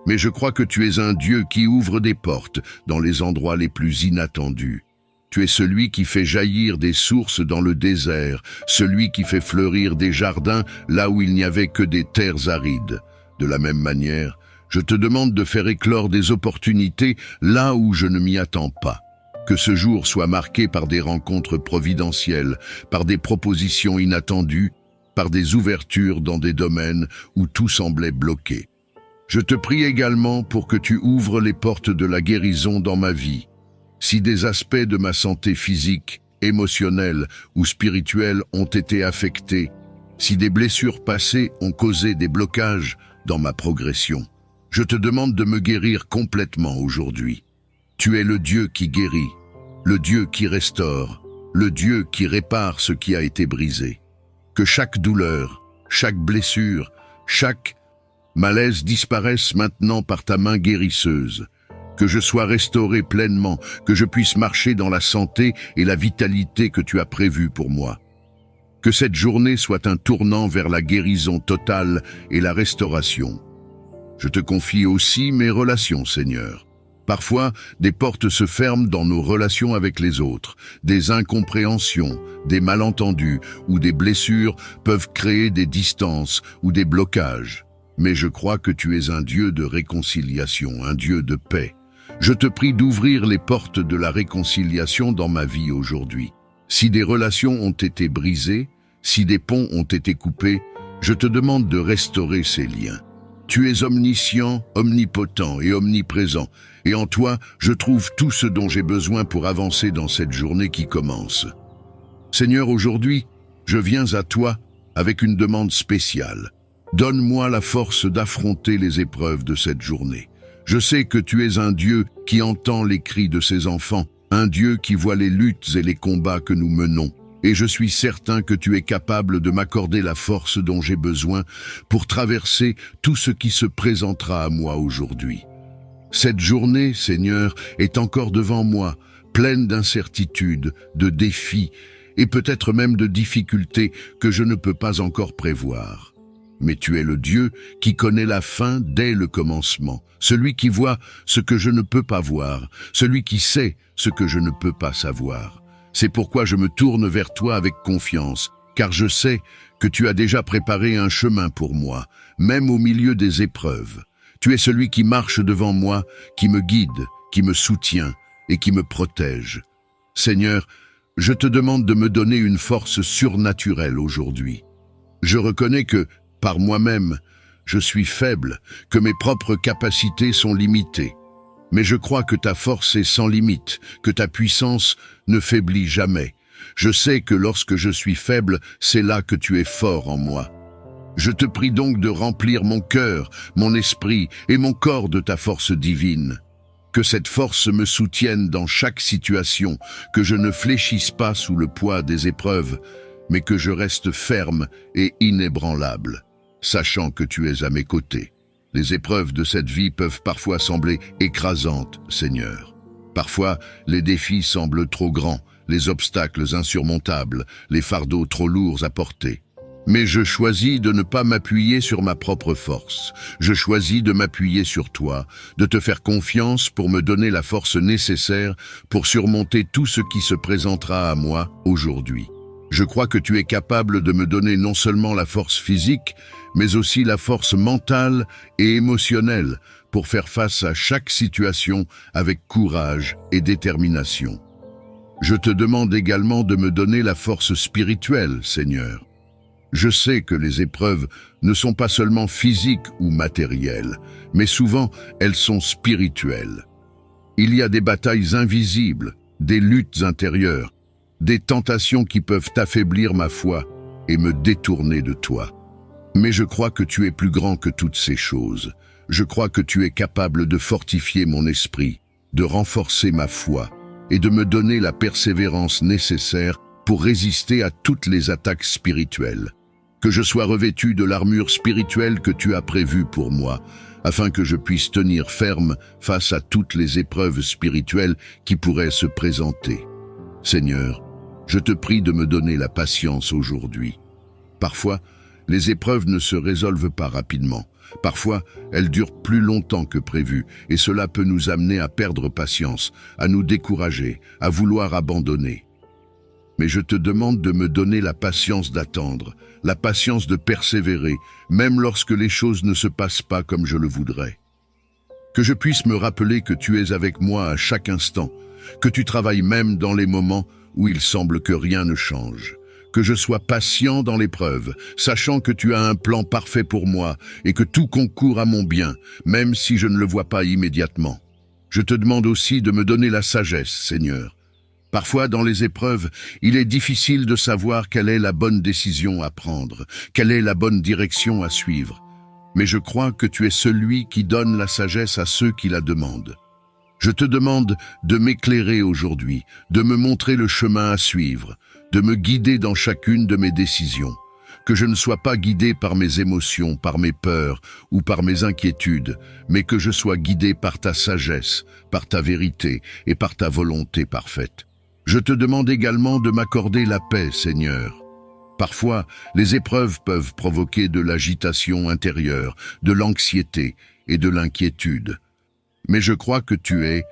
Mais je crois que tu es un Dieu qui ouvre des portes dans les endroits les plus inattendus. Tu es celui qui fait jaillir des sources dans le désert, celui qui fait fleurir des jardins là où il n'y avait que des terres arides. De la même manière, je te demande de faire éclore des opportunités là où je ne m'y attends pas. Que ce jour soit marqué par des rencontres providentielles, par des propositions inattendues, par des ouvertures dans des domaines où tout semblait bloqué. Je te prie également pour que tu ouvres les portes de la guérison dans ma vie. Si des aspects de ma santé physique, émotionnelle ou spirituelle ont été affectés, si des blessures passées ont causé des blocages dans ma progression, je te demande de me guérir complètement aujourd'hui. Tu es le Dieu qui guérit, le Dieu qui restaure, le Dieu qui répare ce qui a été brisé. Que chaque douleur, chaque blessure, chaque malaise disparaisse maintenant par ta main guérisseuse. Que je sois restauré pleinement, que je puisse marcher dans la santé et la vitalité que tu as prévues pour moi. Que cette journée soit un tournant vers la guérison totale et la restauration. Je te confie aussi mes relations, Seigneur. Parfois, des portes se ferment dans nos relations avec les autres. Des incompréhensions, des malentendus ou des blessures peuvent créer des distances ou des blocages. Mais je crois que tu es un Dieu de réconciliation, un Dieu de paix. Je te prie d'ouvrir les portes de la réconciliation dans ma vie aujourd'hui. Si des relations ont été brisées, si des ponts ont été coupés, je te demande de restaurer ces liens. Tu es omniscient, omnipotent et omniprésent, et en toi, je trouve tout ce dont j'ai besoin pour avancer dans cette journée qui commence. Seigneur, aujourd'hui, je viens à toi avec une demande spéciale. Donne-moi la force d'affronter les épreuves de cette journée. Je sais que tu es un Dieu qui entend les cris de ses enfants, un Dieu qui voit les luttes et les combats que nous menons, et je suis certain que tu es capable de m'accorder la force dont j'ai besoin pour traverser tout ce qui se présentera à moi aujourd'hui. Cette journée, Seigneur, est encore devant moi, pleine d'incertitudes, de défis et peut-être même de difficultés que je ne peux pas encore prévoir. Mais tu es le Dieu qui connaît la fin dès le commencement, celui qui voit ce que je ne peux pas voir, celui qui sait ce que je ne peux pas savoir. C'est pourquoi je me tourne vers toi avec confiance, car je sais que tu as déjà préparé un chemin pour moi, même au milieu des épreuves. Tu es celui qui marche devant moi, qui me guide, qui me soutient et qui me protège. Seigneur, je te demande de me donner une force surnaturelle aujourd'hui. Je reconnais que, par moi-même, je suis faible, que mes propres capacités sont limitées. Mais je crois que ta force est sans limite, que ta puissance ne faiblit jamais. Je sais que lorsque je suis faible, c'est là que tu es fort en moi. Je te prie donc de remplir mon cœur, mon esprit et mon corps de ta force divine. Que cette force me soutienne dans chaque situation, que je ne fléchisse pas sous le poids des épreuves, mais que je reste ferme et inébranlable, sachant que tu es à mes côtés. Les épreuves de cette vie peuvent parfois sembler écrasantes, Seigneur. Parfois, les défis semblent trop grands, les obstacles insurmontables, les fardeaux trop lourds à porter. Mais je choisis de ne pas m'appuyer sur ma propre force. Je choisis de m'appuyer sur toi, de te faire confiance pour me donner la force nécessaire pour surmonter tout ce qui se présentera à moi aujourd'hui. Je crois que tu es capable de me donner non seulement la force physique, mais aussi la force mentale et émotionnelle pour faire face à chaque situation avec courage et détermination. Je te demande également de me donner la force spirituelle, Seigneur. Je sais que les épreuves ne sont pas seulement physiques ou matérielles, mais souvent elles sont spirituelles. Il y a des batailles invisibles, des luttes intérieures, des tentations qui peuvent affaiblir ma foi et me détourner de toi. Mais je crois que tu es plus grand que toutes ces choses. Je crois que tu es capable de fortifier mon esprit, de renforcer ma foi et de me donner la persévérance nécessaire pour résister à toutes les attaques spirituelles. Que je sois revêtu de l'armure spirituelle que tu as prévue pour moi, afin que je puisse tenir ferme face à toutes les épreuves spirituelles qui pourraient se présenter. Seigneur, je te prie de me donner la patience aujourd'hui. Parfois, les épreuves ne se résolvent pas rapidement. Parfois, elles durent plus longtemps que prévu, et cela peut nous amener à perdre patience, à nous décourager, à vouloir abandonner. Mais je te demande de me donner la patience d'attendre, la patience de persévérer, même lorsque les choses ne se passent pas comme je le voudrais. Que je puisse me rappeler que tu es avec moi à chaque instant, que tu travailles même dans les moments où il semble que rien ne change. Que je sois patient dans l'épreuve, sachant que tu as un plan parfait pour moi et que tout concourt à mon bien, même si je ne le vois pas immédiatement. Je te demande aussi de me donner la sagesse, Seigneur. Parfois, dans les épreuves, il est difficile de savoir quelle est la bonne décision à prendre, quelle est la bonne direction à suivre. Mais je crois que tu es celui qui donne la sagesse à ceux qui la demandent. Je te demande de m'éclairer aujourd'hui, de me montrer le chemin à suivre, de me guider dans chacune de mes décisions. Que je ne sois pas guidé par mes émotions, par mes peurs ou par mes inquiétudes, mais que je sois guidé par ta sagesse, par ta vérité et par ta volonté parfaite. Je te demande également de m'accorder la paix, Seigneur. Parfois, les épreuves peuvent provoquer de l'agitation intérieure, de l'anxiété et de l'inquiétude. Mais je crois que tu es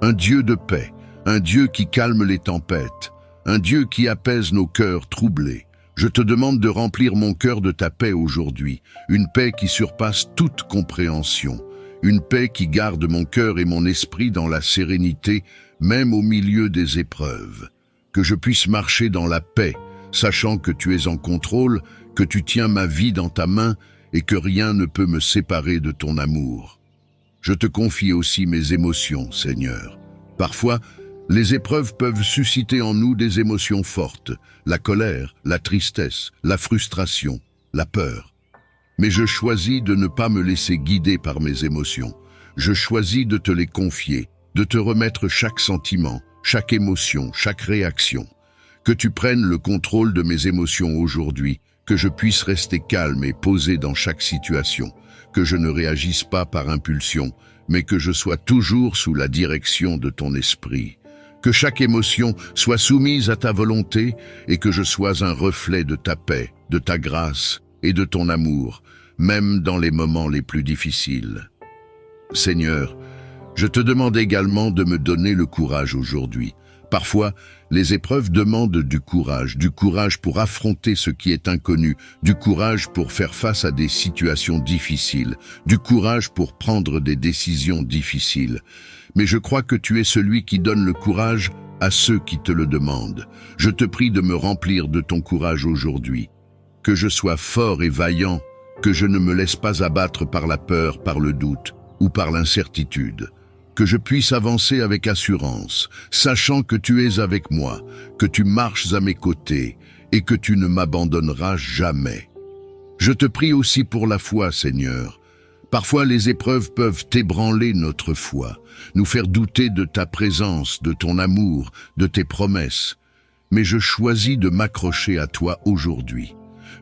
un Dieu de paix, un Dieu qui calme les tempêtes, un Dieu qui apaise nos cœurs troublés. Je te demande de remplir mon cœur de ta paix aujourd'hui, une paix qui surpasse toute compréhension, une paix qui garde mon cœur et mon esprit dans la sérénité, même au milieu des épreuves. Que je puisse marcher dans la paix, sachant que tu es en contrôle, que tu tiens ma vie dans ta main et que rien ne peut me séparer de ton amour. Je te confie aussi mes émotions, Seigneur. Parfois, les épreuves peuvent susciter en nous des émotions fortes, la colère, la tristesse, la frustration, la peur. Mais je choisis de ne pas me laisser guider par mes émotions. Je choisis de te les confier, de te remettre chaque sentiment, chaque émotion, chaque réaction. Que tu prennes le contrôle de mes émotions aujourd'hui, que je puisse rester calme et posé dans chaque situation, que je ne réagisse pas par impulsion, mais que je sois toujours sous la direction de ton esprit. Que chaque émotion soit soumise à ta volonté et que je sois un reflet de ta paix, de ta grâce et de ton amour, même dans les moments les plus difficiles. Seigneur, je te demande également de me donner le courage aujourd'hui. Parfois, les épreuves demandent du courage pour affronter ce qui est inconnu, du courage pour faire face à des situations difficiles, du courage pour prendre des décisions difficiles. Mais je crois que tu es celui qui donne le courage à ceux qui te le demandent. Je te prie de me remplir de ton courage aujourd'hui. Que je sois fort et vaillant, que je ne me laisse pas abattre par la peur, par le doute ou par l'incertitude. Que je puisse avancer avec assurance, sachant que tu es avec moi, que tu marches à mes côtés et que tu ne m'abandonneras jamais. Je te prie aussi pour la foi, Seigneur. Parfois, les épreuves peuvent ébranler notre foi, nous faire douter de ta présence, de ton amour, de tes promesses. Mais je choisis de m'accrocher à toi aujourd'hui.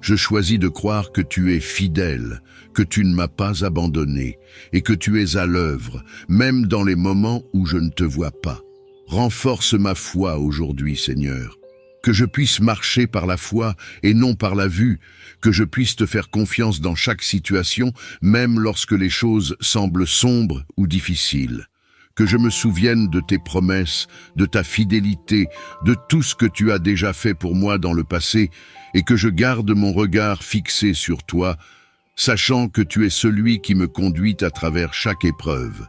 Je choisis de croire que tu es fidèle, que tu ne m'as pas abandonné et que tu es à l'œuvre, même dans les moments où je ne te vois pas. Renforce ma foi aujourd'hui, Seigneur. Que je puisse marcher par la foi et non par la vue, que je puisse te faire confiance dans chaque situation, même lorsque les choses semblent sombres ou difficiles. Que je me souvienne de tes promesses, de ta fidélité, de tout ce que tu as déjà fait pour moi dans le passé, et que je garde mon regard fixé sur toi, sachant que tu es celui qui me conduit à travers chaque épreuve.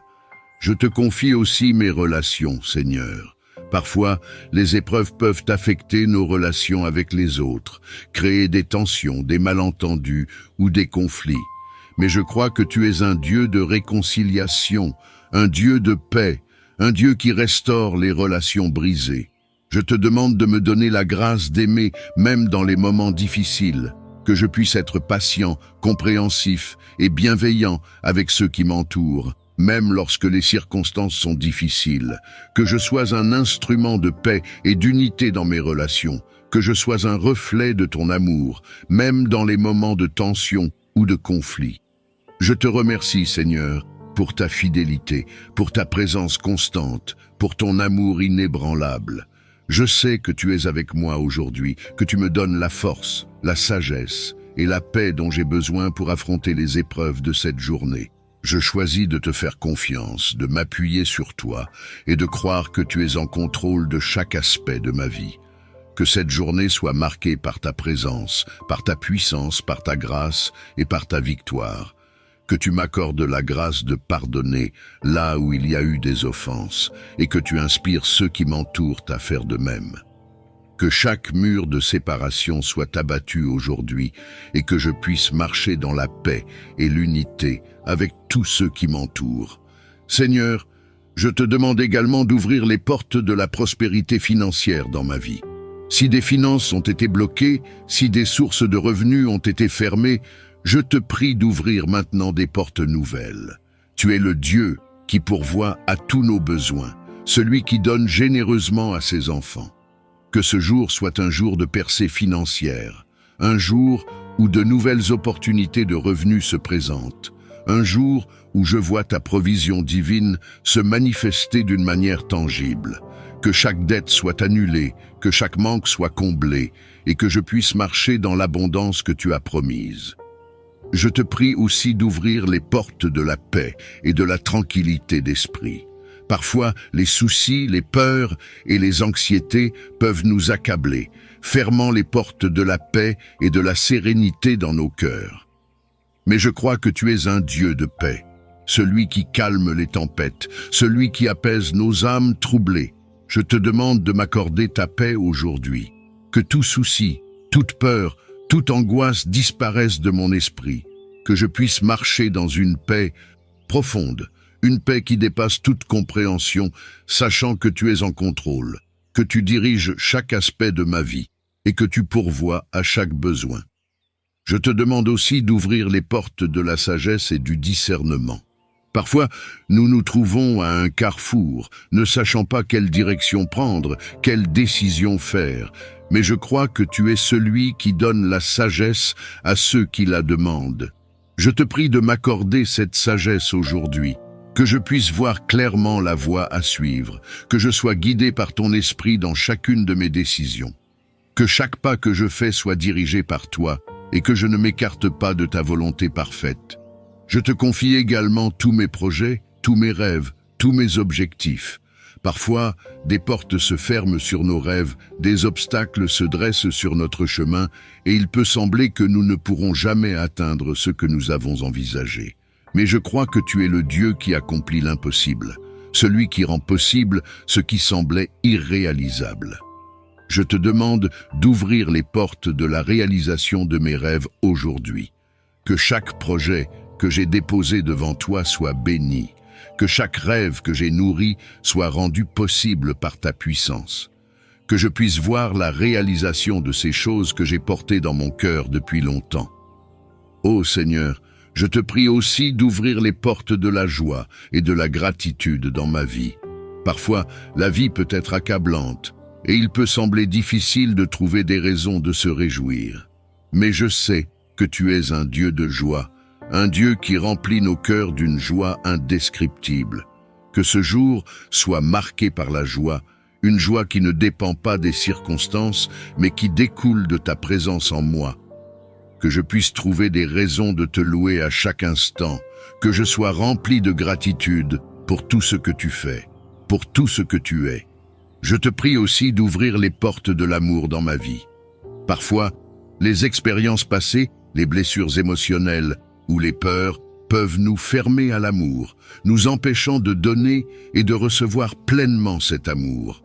Je te confie aussi mes relations, Seigneur. Parfois, les épreuves peuvent affecter nos relations avec les autres, créer des tensions, des malentendus ou des conflits. Mais je crois que tu es un Dieu de réconciliation, un Dieu de paix, un Dieu qui restaure les relations brisées. Je te demande de me donner la grâce d'aimer même dans les moments difficiles, que je puisse être patient, compréhensif et bienveillant avec ceux qui m'entourent, même lorsque les circonstances sont difficiles, que je sois un instrument de paix et d'unité dans mes relations, que je sois un reflet de ton amour, même dans les moments de tension ou de conflit. Je te remercie, Seigneur, pour ta fidélité, pour ta présence constante, pour ton amour inébranlable. Je sais que tu es avec moi aujourd'hui, que tu me donnes la force, la sagesse et la paix dont j'ai besoin pour affronter les épreuves de cette journée. Je choisis de te faire confiance, de m'appuyer sur toi et de croire que tu es en contrôle de chaque aspect de ma vie. Que cette journée soit marquée par ta présence, par ta puissance, par ta grâce et par ta victoire. Que tu m'accordes la grâce de pardonner là où il y a eu des offenses et que tu inspires ceux qui m'entourent à faire de même. Que chaque mur de séparation soit abattu aujourd'hui et que je puisse marcher dans la paix et l'unité avec tous ceux qui m'entourent. Seigneur, je te demande également d'ouvrir les portes de la prospérité financière dans ma vie. Si des finances ont été bloquées, si des sources de revenus ont été fermées, je te prie d'ouvrir maintenant des portes nouvelles. Tu es le Dieu qui pourvoit à tous nos besoins, celui qui donne généreusement à ses enfants. Que ce jour soit un jour de percée financière, un jour où de nouvelles opportunités de revenus se présentent, un jour où je vois ta provision divine se manifester d'une manière tangible. Que chaque dette soit annulée, que chaque manque soit comblé et que je puisse marcher dans l'abondance que tu as promise. Je te prie aussi d'ouvrir les portes de la paix et de la tranquillité d'esprit. Parfois, les soucis, les peurs et les anxiétés peuvent nous accabler, fermant les portes de la paix et de la sérénité dans nos cœurs. Mais je crois que tu es un Dieu de paix, celui qui calme les tempêtes, celui qui apaise nos âmes troublées. Je te demande de m'accorder ta paix aujourd'hui, que tout souci, toute peur, toute angoisse disparaisse de mon esprit, que je puisse marcher dans une paix profonde, une paix qui dépasse toute compréhension, sachant que tu es en contrôle, que tu diriges chaque aspect de ma vie et que tu pourvois à chaque besoin. Je te demande aussi d'ouvrir les portes de la sagesse et du discernement. Parfois, nous nous trouvons à un carrefour, ne sachant pas quelle direction prendre, quelle décision faire. mais je crois que tu es celui qui donne la sagesse à ceux qui la demandent. Je te prie de m'accorder cette sagesse aujourd'hui, que je puisse voir clairement la voie à suivre, que je sois guidé par ton esprit dans chacune de mes décisions, que chaque pas que je fais soit dirigé par toi et que je ne m'écarte pas de ta volonté parfaite. Je te confie également tous mes projets, tous mes rêves, tous mes objectifs. Parfois, des portes se ferment sur nos rêves, des obstacles se dressent sur notre chemin et il peut sembler que nous ne pourrons jamais atteindre ce que nous avons envisagé. Mais je crois que tu es le Dieu qui accomplit l'impossible, celui qui rend possible ce qui semblait irréalisable. Je te demande d'ouvrir les portes de la réalisation de mes rêves aujourd'hui. Que chaque projet que j'ai déposé devant toi soit béni. Que chaque rêve que j'ai nourri soit rendu possible par ta puissance. Que je puisse voir la réalisation de ces choses que j'ai portées dans mon cœur depuis longtemps. Ô Seigneur, je te prie aussi d'ouvrir les portes de la joie et de la gratitude dans ma vie. Parfois, la vie peut être accablante et il peut sembler difficile de trouver des raisons de se réjouir. Mais je sais que tu es un Dieu de joie, un Dieu qui remplit nos cœurs d'une joie indescriptible. Que ce jour soit marqué par la joie, une joie qui ne dépend pas des circonstances, mais qui découle de ta présence en moi. Que je puisse trouver des raisons de te louer à chaque instant, que je sois rempli de gratitude pour tout ce que tu fais, pour tout ce que tu es. Je te prie aussi d'ouvrir les portes de l'amour dans ma vie. Parfois, les expériences passées, les blessures émotionnelles, où les peurs peuvent nous fermer à l'amour, nous empêchant de donner et de recevoir pleinement cet amour.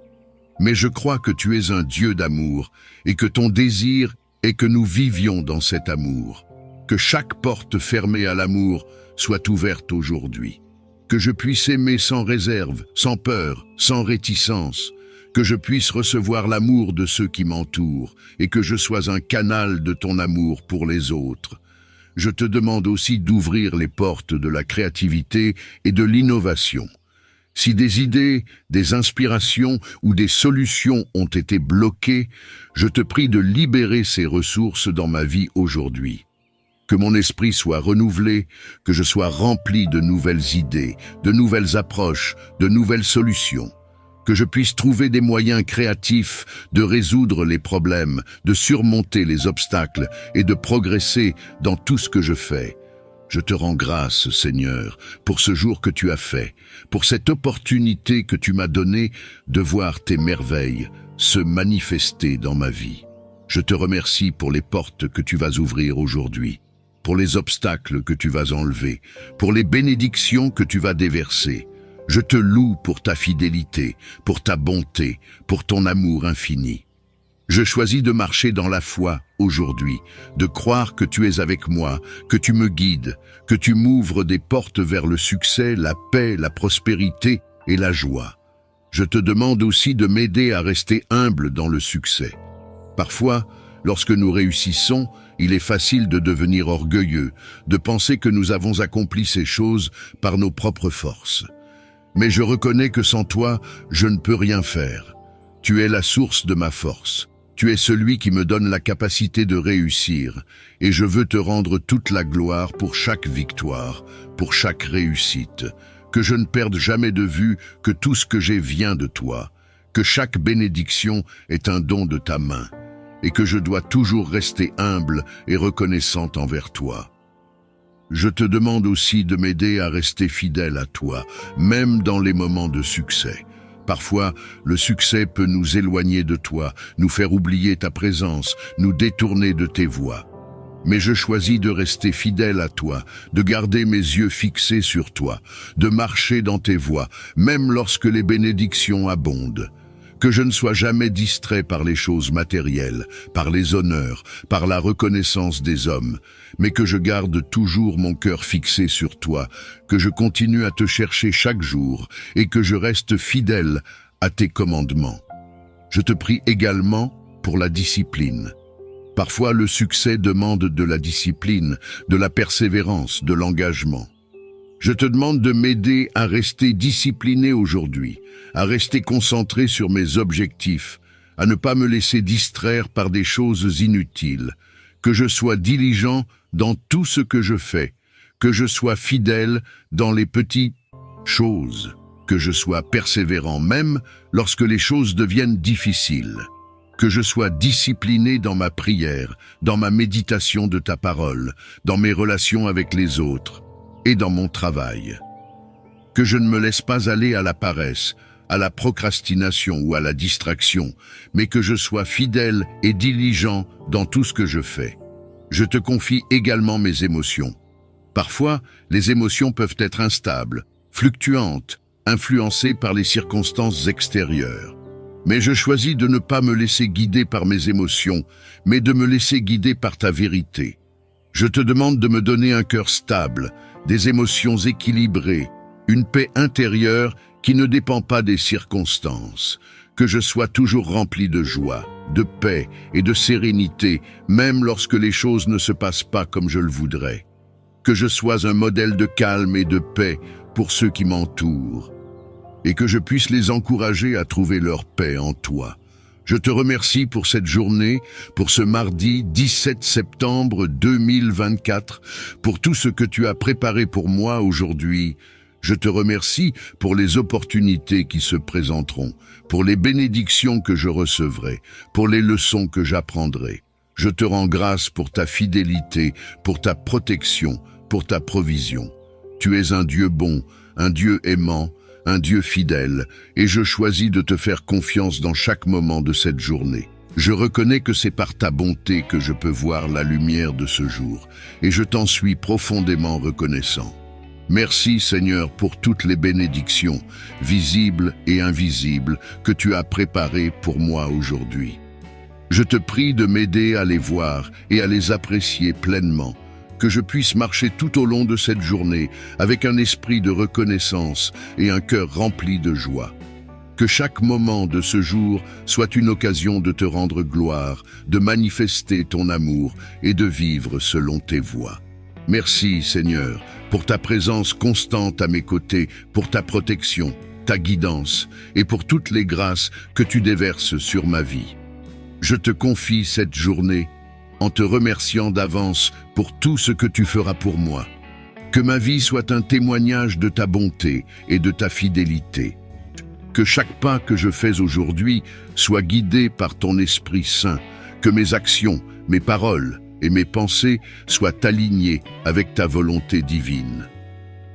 Mais je crois que tu es un Dieu d'amour et que ton désir est que nous vivions dans cet amour. Que chaque porte fermée à l'amour soit ouverte aujourd'hui. Que je puisse aimer sans réserve, sans peur, sans réticence. Que je puisse recevoir l'amour de ceux qui m'entourent et que je sois un canal de ton amour pour les autres. Je te demande aussi d'ouvrir les portes de la créativité et de l'innovation. Si des idées, des inspirations ou des solutions ont été bloquées, je te prie de libérer ces ressources dans ma vie aujourd'hui. Que mon esprit soit renouvelé, que je sois rempli de nouvelles idées, de nouvelles approches, de nouvelles solutions. Que je puisse trouver des moyens créatifs de résoudre les problèmes, de surmonter les obstacles et de progresser dans tout ce que je fais. Je te rends grâce, Seigneur, pour ce jour que tu as fait, pour cette opportunité que tu m'as donnée de voir tes merveilles se manifester dans ma vie. Je te remercie pour les portes que tu vas ouvrir aujourd'hui, pour les obstacles que tu vas enlever, pour les bénédictions que tu vas déverser. Je te loue pour ta fidélité, pour ta bonté, pour ton amour infini. Je choisis de marcher dans la foi aujourd'hui, de croire que tu es avec moi, que tu me guides, que tu m'ouvres des portes vers le succès, la paix, la prospérité et la joie. Je te demande aussi de m'aider à rester humble dans le succès. Parfois, lorsque nous réussissons, il est facile de devenir orgueilleux, de penser que nous avons accompli ces choses par nos propres forces. Mais je reconnais que sans toi, je ne peux rien faire. Tu es la source de ma force. Tu es celui qui me donne la capacité de réussir, et je veux te rendre toute la gloire pour chaque victoire, pour chaque réussite. Que je ne perde jamais de vue que tout ce que j'ai vient de toi, que chaque bénédiction est un don de ta main, et que je dois toujours rester humble et reconnaissante envers toi. Je te demande aussi de m'aider à rester fidèle à toi, même dans les moments de succès. Parfois, le succès peut nous éloigner de toi, nous faire oublier ta présence, nous détourner de tes voies. Mais je choisis de rester fidèle à toi, de garder mes yeux fixés sur toi, de marcher dans tes voies, même lorsque les bénédictions abondent. Que je ne sois jamais distrait par les choses matérielles, par les honneurs, par la reconnaissance des hommes, mais que je garde toujours mon cœur fixé sur toi, que je continue à te chercher chaque jour et que je reste fidèle à tes commandements. Je te prie également pour la discipline. Parfois, le succès demande de la discipline, de la persévérance, de l'engagement. Je te demande de m'aider à rester discipliné aujourd'hui, à rester concentré sur mes objectifs, à ne pas me laisser distraire par des choses inutiles, que je sois diligent dans tout ce que je fais, que je sois fidèle dans les petites choses, que je sois persévérant même lorsque les choses deviennent difficiles, que je sois discipliné dans ma prière, dans ma méditation de ta parole, dans mes relations avec les autres et dans mon travail. Que je ne me laisse pas aller à la paresse, à la procrastination ou à la distraction, mais que je sois fidèle et diligent dans tout ce que je fais. Je te confie également mes émotions. Parfois, les émotions peuvent être instables, fluctuantes, influencées par les circonstances extérieures. Mais je choisis de ne pas me laisser guider par mes émotions, mais de me laisser guider par ta vérité. Je te demande de me donner un cœur stable, des émotions équilibrées, une paix intérieure qui ne dépend pas des circonstances, que je sois toujours rempli de joie, de paix et de sérénité, même lorsque les choses ne se passent pas comme je le voudrais. Que je sois un modèle de calme et de paix pour ceux qui m'entourent, et que je puisse les encourager à trouver leur paix en toi. Je te remercie pour cette journée, pour ce mardi 17 septembre 2024, pour tout ce que tu as préparé pour moi aujourd'hui. Je te remercie pour les opportunités qui se présenteront, pour les bénédictions que je recevrai, pour les leçons que j'apprendrai. Je te rends grâce pour ta fidélité, pour ta protection, pour ta provision. Tu es un Dieu bon, un Dieu aimant, un Dieu fidèle, et je choisis de te faire confiance dans chaque moment de cette journée. Je reconnais que c'est par ta bonté que je peux voir la lumière de ce jour, et je t'en suis profondément reconnaissant. Merci Seigneur pour toutes les bénédictions, visibles et invisibles, que tu as préparées pour moi aujourd'hui. Je te prie de m'aider à les voir et à les apprécier pleinement, que je puisse marcher tout au long de cette journée avec un esprit de reconnaissance et un cœur rempli de joie. Que chaque moment de ce jour soit une occasion de te rendre gloire, de manifester ton amour et de vivre selon tes voies. Merci Seigneur pour ta présence constante à mes côtés, pour ta protection, ta guidance et pour toutes les grâces que tu déverses sur ma vie. Je te confie cette journée en te remerciant d'avance pour tout ce que tu feras pour moi. Que ma vie soit un témoignage de ta bonté et de ta fidélité. Que chaque pas que je fais aujourd'hui soit guidé par ton Esprit Saint. Que mes actions, mes paroles et mes pensées soient alignées avec ta volonté divine.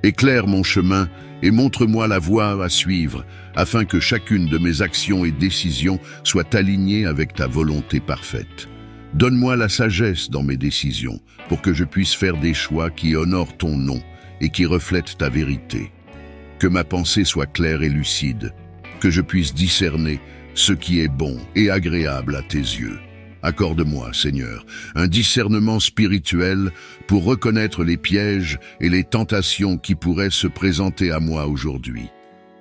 Éclaire mon chemin et montre-moi la voie à suivre, afin que chacune de mes actions et décisions soit alignée avec ta volonté parfaite. Donne-moi la sagesse dans mes décisions, pour que je puisse faire des choix qui honorent ton nom et qui reflètent ta vérité. Que ma pensée soit claire et lucide, que je puisse discerner ce qui est bon et agréable à tes yeux. Accorde-moi, Seigneur, un discernement spirituel pour reconnaître les pièges et les tentations qui pourraient se présenter à moi aujourd'hui.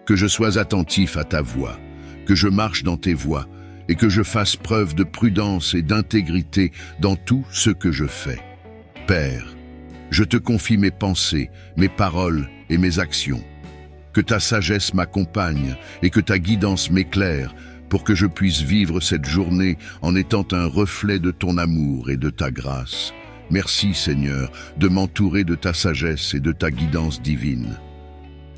Que je sois attentif à ta voix, que je marche dans tes voies et que je fasse preuve de prudence et d'intégrité dans tout ce que je fais. Père, je te confie mes pensées, mes paroles et mes actions. Que ta sagesse m'accompagne et que ta guidance m'éclaire, pour que je puisse vivre cette journée en étant un reflet de ton amour et de ta grâce. Merci Seigneur de m'entourer de ta sagesse et de ta guidance divine.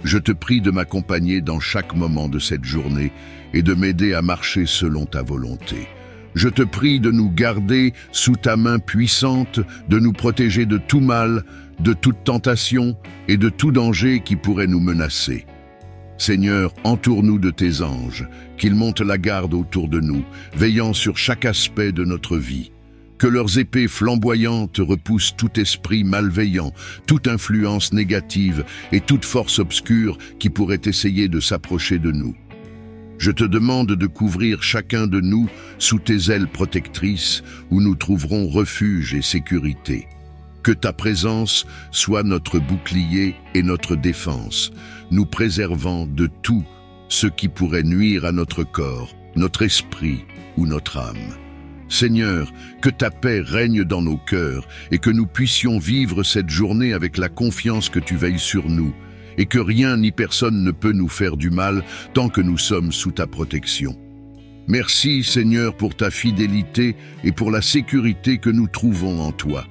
Je te prie de m'accompagner dans chaque moment de cette journée et de m'aider à marcher selon ta volonté. Je te prie de nous garder sous ta main puissante, de nous protéger de tout mal, de toute tentation et de tout danger qui pourrait nous menacer. Seigneur, entoure-nous de tes anges, qu'ils montent la garde autour de nous, veillant sur chaque aspect de notre vie. Que leurs épées flamboyantes repoussent tout esprit malveillant, toute influence négative et toute force obscure qui pourrait essayer de s'approcher de nous. Je te demande de couvrir chacun de nous sous tes ailes protectrices, où nous trouverons refuge et sécurité. Que ta présence soit notre bouclier et notre défense, nous préservant de tout ce qui pourrait nuire à notre corps, notre esprit ou notre âme. Seigneur, que ta paix règne dans nos cœurs et que nous puissions vivre cette journée avec la confiance que tu veilles sur nous et que rien ni personne ne peut nous faire du mal tant que nous sommes sous ta protection. Merci Seigneur pour ta fidélité et pour la sécurité que nous trouvons en toi.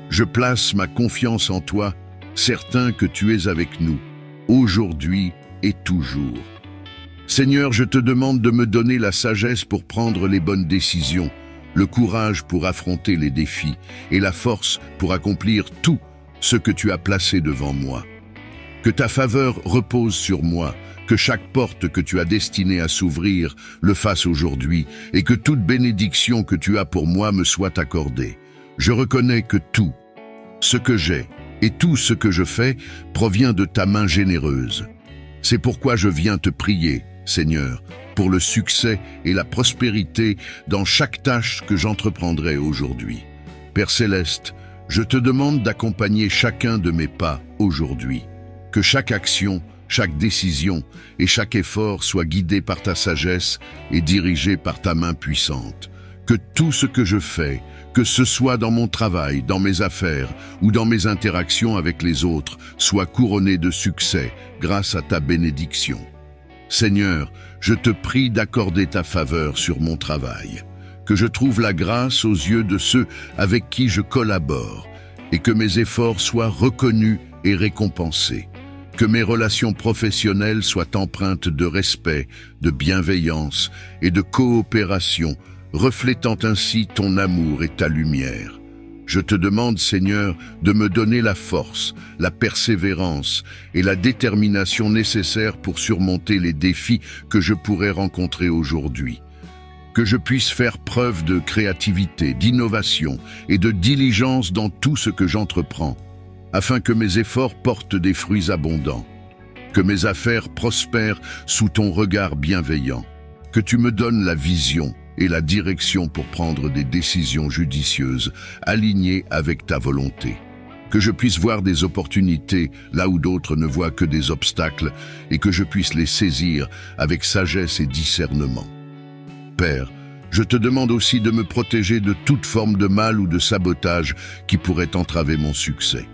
Je place ma confiance en toi, certain que tu es avec nous, aujourd'hui et toujours. Seigneur, je te demande de me donner la sagesse pour prendre les bonnes décisions, le courage pour affronter les défis et la force pour accomplir tout ce que tu as placé devant moi. Que ta faveur repose sur moi, que chaque porte que tu as destinée à s'ouvrir le fasse aujourd'hui et que toute bénédiction que tu as pour moi me soit accordée. Je reconnais que tout ce que j'ai et tout ce que je fais provient de ta main généreuse. C'est pourquoi je viens te prier, Seigneur, pour le succès et la prospérité dans chaque tâche que j'entreprendrai aujourd'hui. Père Céleste, je te demande d'accompagner chacun de mes pas aujourd'hui. Que chaque action, chaque décision et chaque effort soit guidé par ta sagesse et dirigé par ta main puissante. Que tout ce que je fais, que ce soit dans mon travail, dans mes affaires ou dans mes interactions avec les autres, soit couronné de succès grâce à ta bénédiction. Seigneur, je te prie d'accorder ta faveur sur mon travail, que je trouve la grâce aux yeux de ceux avec qui je collabore et que mes efforts soient reconnus et récompensés. Que mes relations professionnelles soient empreintes de respect, de bienveillance et de coopération, reflétant ainsi ton amour et ta lumière. Je te demande, Seigneur, de me donner la force, la persévérance et la détermination nécessaires pour surmonter les défis que je pourrais rencontrer aujourd'hui. Que je puisse faire preuve de créativité, d'innovation et de diligence dans tout ce que j'entreprends, afin que mes efforts portent des fruits abondants, que mes affaires prospèrent sous ton regard bienveillant, que tu me donnes la vision et la direction pour prendre des décisions judicieuses, alignées avec ta volonté, que je puisse voir des opportunités là où d'autres ne voient que des obstacles et que je puisse les saisir avec sagesse et discernement. Père, je te demande aussi de me protéger de toute forme de mal ou de sabotage qui pourrait entraver mon succès.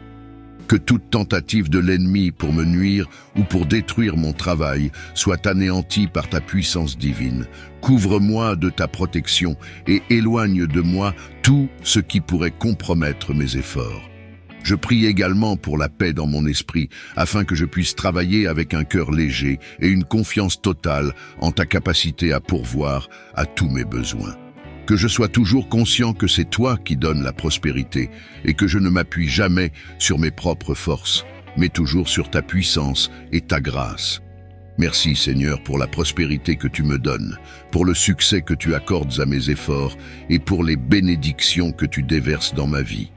Que toute tentative de l'ennemi pour me nuire ou pour détruire mon travail soit anéantie par ta puissance divine. Couvre-moi de ta protection et éloigne de moi tout ce qui pourrait compromettre mes efforts. Je prie également pour la paix dans mon esprit, afin que je puisse travailler avec un cœur léger et une confiance totale en ta capacité à pourvoir à tous mes besoins. Que je sois toujours conscient que c'est toi qui donnes la prospérité et que je ne m'appuie jamais sur mes propres forces, mais toujours sur ta puissance et ta grâce. Merci Seigneur pour la prospérité que tu me donnes, pour le succès que tu accordes à mes efforts et pour les bénédictions que tu déverses dans ma vie.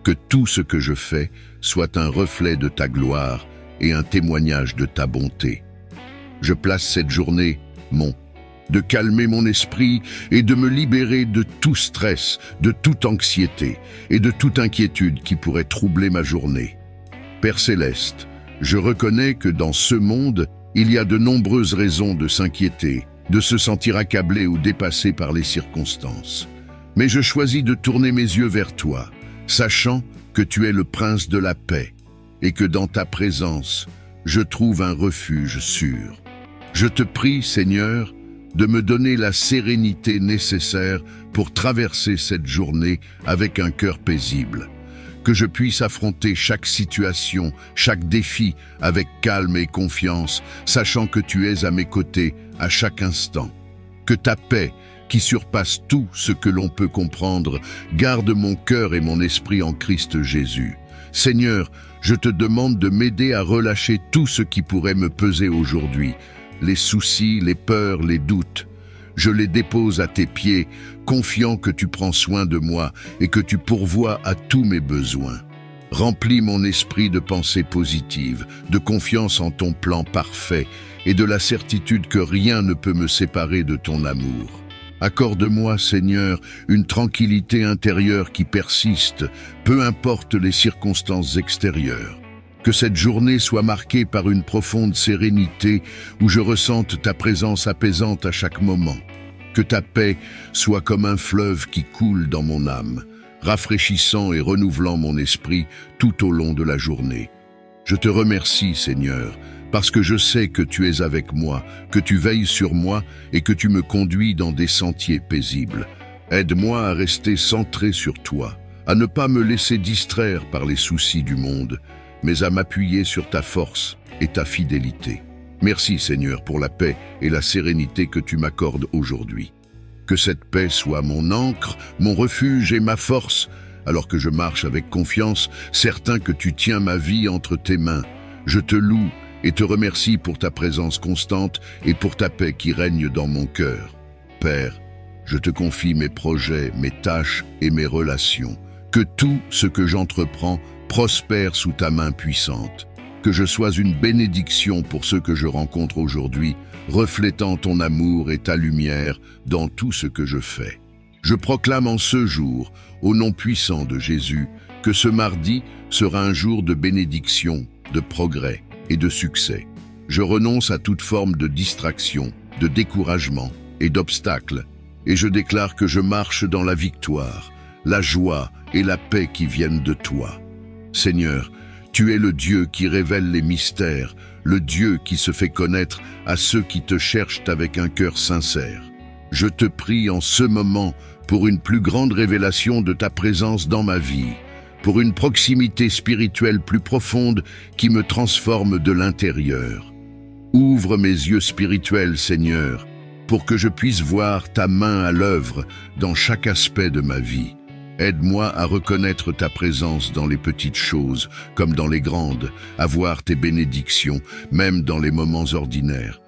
Que tout ce que je fais soit un reflet de ta gloire et un témoignage de ta bonté. Je place cette journée, de calmer mon esprit et de me libérer de tout stress, de toute anxiété et de toute inquiétude qui pourrait troubler ma journée. Père Céleste, je reconnais que dans ce monde, il y a de nombreuses raisons de s'inquiéter, de se sentir accablé ou dépassé par les circonstances. Mais je choisis de tourner mes yeux vers toi, sachant que tu es le prince de la paix et que dans ta présence, je trouve un refuge sûr. Je te prie, Seigneur, de me donner la sérénité nécessaire pour traverser cette journée avec un cœur paisible. Que je puisse affronter chaque situation, chaque défi avec calme et confiance, sachant que tu es à mes côtés à chaque instant. Que ta paix, qui surpasse tout ce que l'on peut comprendre, garde mon cœur et mon esprit en Christ Jésus. Seigneur, je te demande de m'aider à relâcher tout ce qui pourrait me peser aujourd'hui, les soucis, les peurs, les doutes. Je les dépose à tes pieds, confiant que tu prends soin de moi et que tu pourvois à tous mes besoins. Remplis mon esprit de pensées positives, de confiance en ton plan parfait et de la certitude que rien ne peut me séparer de ton amour. Accorde-moi, Seigneur, une tranquillité intérieure qui persiste, peu importe les circonstances extérieures. Que cette journée soit marquée par une profonde sérénité où je ressente ta présence apaisante à chaque moment. Que ta paix soit comme un fleuve qui coule dans mon âme, rafraîchissant et renouvelant mon esprit tout au long de la journée. Je te remercie, Seigneur, parce que je sais que tu es avec moi, que tu veilles sur moi et que tu me conduis dans des sentiers paisibles. Aide-moi à rester centré sur toi, à ne pas me laisser distraire par les soucis du monde, mais à m'appuyer sur ta force et ta fidélité. Merci Seigneur pour la paix et la sérénité que tu m'accordes aujourd'hui. Que cette paix soit mon ancre, mon refuge et ma force, alors que je marche avec confiance, certain que tu tiens ma vie entre tes mains. Je te loue et te remercie pour ta présence constante et pour ta paix qui règne dans mon cœur. Père, je te confie mes projets, mes tâches et mes relations. Que tout ce que j'entreprends prospère sous ta main puissante. Que je sois une bénédiction pour ceux que je rencontre aujourd'hui, reflétant ton amour et ta lumière dans tout ce que je fais. Je proclame en ce jour, au nom puissant de Jésus, que ce mardi sera un jour de bénédiction, de progrès et de succès. Je renonce à toute forme de distraction, de découragement et d'obstacle, et je déclare que je marche dans la victoire, la joie et la paix qui viennent de toi. Seigneur, tu es le Dieu qui révèle les mystères, le Dieu qui se fait connaître à ceux qui te cherchent avec un cœur sincère. Je te prie en ce moment pour une plus grande révélation de ta présence dans ma vie, pour une proximité spirituelle plus profonde qui me transforme de l'intérieur. Ouvre mes yeux spirituels, Seigneur, pour que je puisse voir ta main à l'œuvre dans chaque aspect de ma vie. Aide-moi à reconnaître ta présence dans les petites choses comme dans les grandes, à voir tes bénédictions, même dans les moments ordinaires.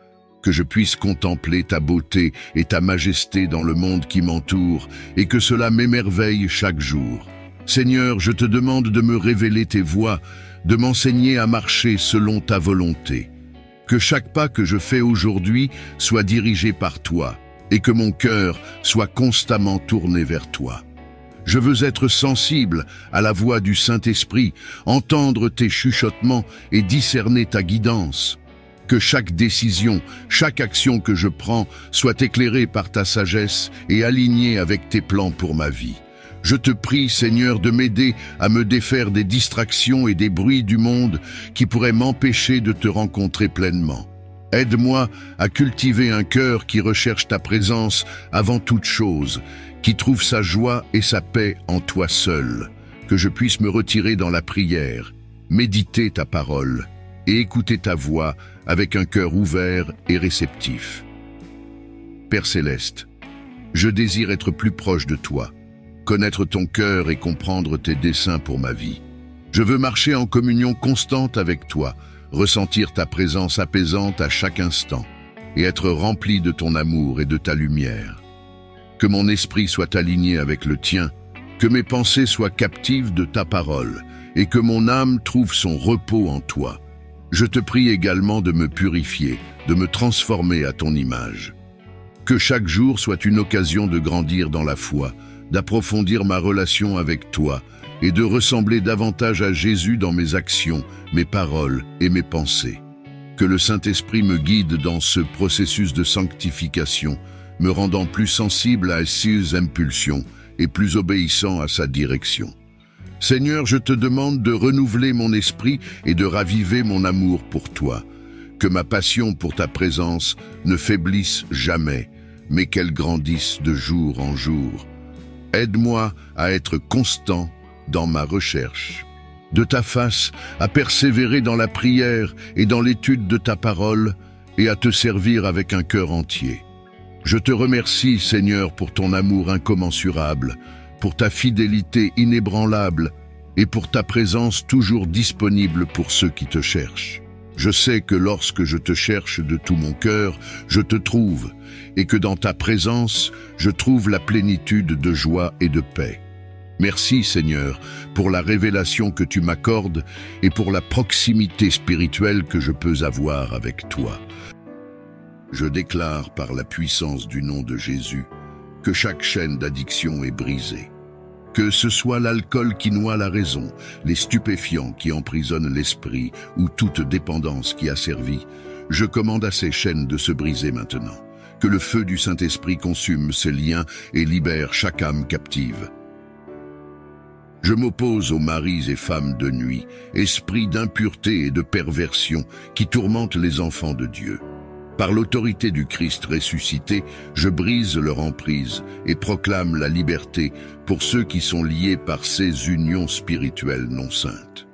Que je puisse contempler ta beauté et ta majesté dans le monde qui m'entoure, et que cela m'émerveille chaque jour. Seigneur, je te demande de me révéler tes voies, de m'enseigner à marcher selon ta volonté. Que chaque pas que je fais aujourd'hui soit dirigé par toi, et que mon cœur soit constamment tourné vers toi. Je veux être sensible à la voix du Saint-Esprit, entendre tes chuchotements et discerner ta guidance. Que chaque décision, chaque action que je prends soit éclairée par ta sagesse et alignée avec tes plans pour ma vie. Je te prie, Seigneur, de m'aider à me défaire des distractions et des bruits du monde qui pourraient m'empêcher de te rencontrer pleinement. Aide-moi à cultiver un cœur qui recherche ta présence avant toute chose, qui trouve sa joie et sa paix en toi seul, que je puisse me retirer dans la prière, méditer ta parole et écouter ta voix avec un cœur ouvert et réceptif. Père Céleste, je désire être plus proche de toi, connaître ton cœur et comprendre tes desseins pour ma vie. Je veux marcher en communion constante avec toi, ressentir ta présence apaisante à chaque instant et être rempli de ton amour et de ta lumière. Que mon esprit soit aligné avec le tien, que mes pensées soient captives de ta parole et que mon âme trouve son repos en toi. Je te prie également de me purifier, de me transformer à ton image. Que chaque jour soit une occasion de grandir dans la foi, d'approfondir ma relation avec toi et de ressembler davantage à Jésus dans mes actions, mes paroles et mes pensées. Que le Saint-Esprit me guide dans ce processus de sanctification, me rendant plus sensible à ses impulsions et plus obéissant à sa direction. Seigneur, je te demande de renouveler mon esprit et de raviver mon amour pour toi. Que ma passion pour ta présence ne faiblisse jamais, mais qu'elle grandisse de jour en jour. Aide-moi à être constant dans ma recherche de ta face, à persévérer dans la prière et dans l'étude de ta parole et à te servir avec un cœur entier. Je te remercie, Seigneur, pour ton amour incommensurable, pour ta fidélité inébranlable et pour ta présence toujours disponible pour ceux qui te cherchent. Je sais que lorsque je te cherche de tout mon cœur, je te trouve, et que dans ta présence, je trouve la plénitude de joie et de paix. Merci, Seigneur, pour la révélation que tu m'accordes et pour la proximité spirituelle que je peux avoir avec toi. Je déclare par la puissance du nom de Jésus que chaque chaîne d'addiction est brisée. Que ce soit l'alcool qui noie la raison, les stupéfiants qui emprisonnent l'esprit ou toute dépendance qui asservit, je commande à ces chaînes de se briser maintenant. Que le feu du Saint-Esprit consume ces liens et libère chaque âme captive. Je m'oppose aux maris et femmes de nuit, esprits d'impureté et de perversion qui tourmentent les enfants de Dieu. Par l'autorité du Christ ressuscité, je brise leur emprise et proclame la liberté pour ceux qui sont liés par ces unions spirituelles non saintes.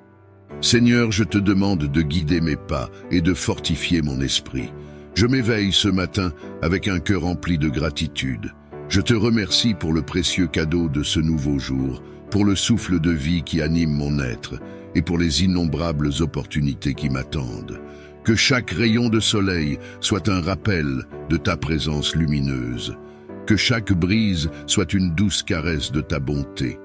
Seigneur, je te demande de guider mes pas et de fortifier mon esprit. Je m'éveille ce matin avec un cœur rempli de gratitude. Je te remercie pour le précieux cadeau de ce nouveau jour, pour le souffle de vie qui anime mon être et pour les innombrables opportunités qui m'attendent. Que chaque rayon de soleil soit un rappel de ta présence lumineuse. Que chaque brise soit une douce caresse de ta bonté.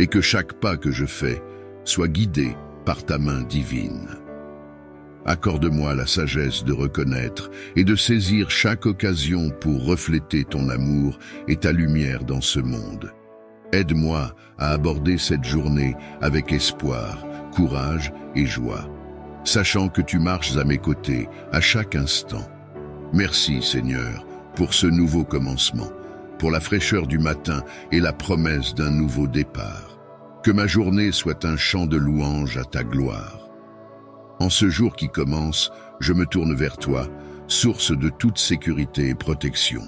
Et que chaque pas que je fais soit guidé par ta main divine. Accorde-moi la sagesse de reconnaître et de saisir chaque occasion pour refléter ton amour et ta lumière dans ce monde. Aide-moi à aborder cette journée avec espoir, courage et joie, sachant que tu marches à mes côtés à chaque instant. Merci Seigneur pour ce nouveau commencement, pour la fraîcheur du matin et la promesse d'un nouveau départ. Que ma journée soit un chant de louange à ta gloire. En ce jour qui commence, je me tourne vers toi, source de toute sécurité et protection.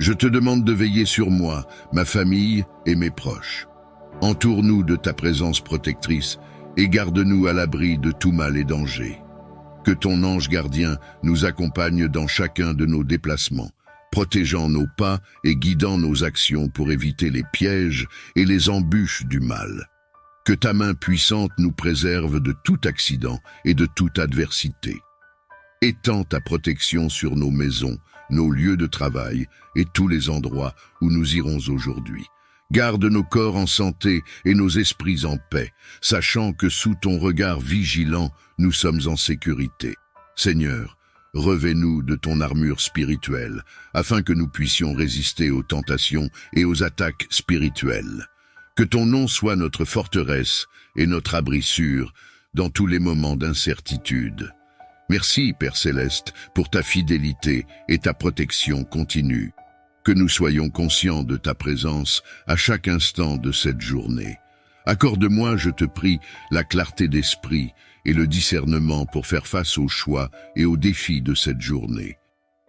Je te demande de veiller sur moi, ma famille et mes proches. Entoure-nous de ta présence protectrice et garde-nous à l'abri de tout mal et danger. Que ton ange gardien nous accompagne dans chacun de nos déplacements, protégeant nos pas et guidant nos actions pour éviter les pièges et les embûches du mal. Que ta main puissante nous préserve de tout accident et de toute adversité. Étends ta protection sur nos maisons, nos lieux de travail et tous les endroits où nous irons aujourd'hui. Garde nos corps en santé et nos esprits en paix, sachant que sous ton regard vigilant, nous sommes en sécurité. Seigneur, revêt-nous de ton armure spirituelle, afin que nous puissions résister aux tentations et aux attaques spirituelles. Que ton nom soit notre forteresse et notre abri sûr dans tous les moments d'incertitude. Merci, Père Céleste, pour ta fidélité et ta protection continue. Que nous soyons conscients de ta présence à chaque instant de cette journée. Accorde-moi, je te prie, la clarté d'esprit et le discernement pour faire face aux choix et aux défis de cette journée.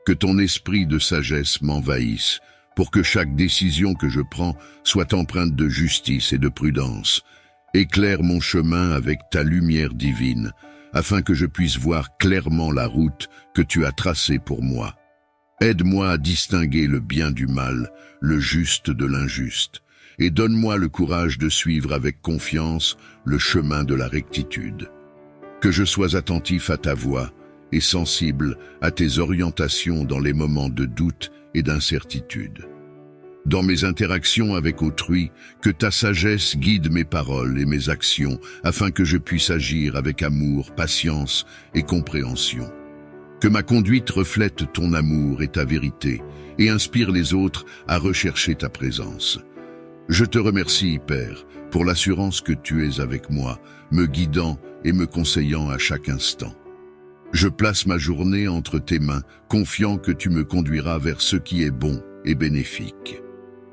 Que ton esprit de sagesse m'envahisse, pour que chaque décision que je prends soit empreinte de justice et de prudence. Éclaire mon chemin avec ta lumière divine, afin que je puisse voir clairement la route que tu as tracée pour moi. Aide-moi à distinguer le bien du mal, le juste de l'injuste, et donne-moi le courage de suivre avec confiance le chemin de la rectitude. Que je sois attentif à ta voix et sensible à tes orientations dans les moments de doute et d'incertitude. Dans mes interactions avec autrui, que ta sagesse guide mes paroles et mes actions afin que je puisse agir avec amour, patience et compréhension. Que ma conduite reflète ton amour et ta vérité et inspire les autres à rechercher ta présence. Je te remercie, Père, pour l'assurance que tu es avec moi, me guidant et me conseillant à chaque instant. Je place ma journée entre tes mains, confiant que tu me conduiras vers ce qui est bon et bénéfique.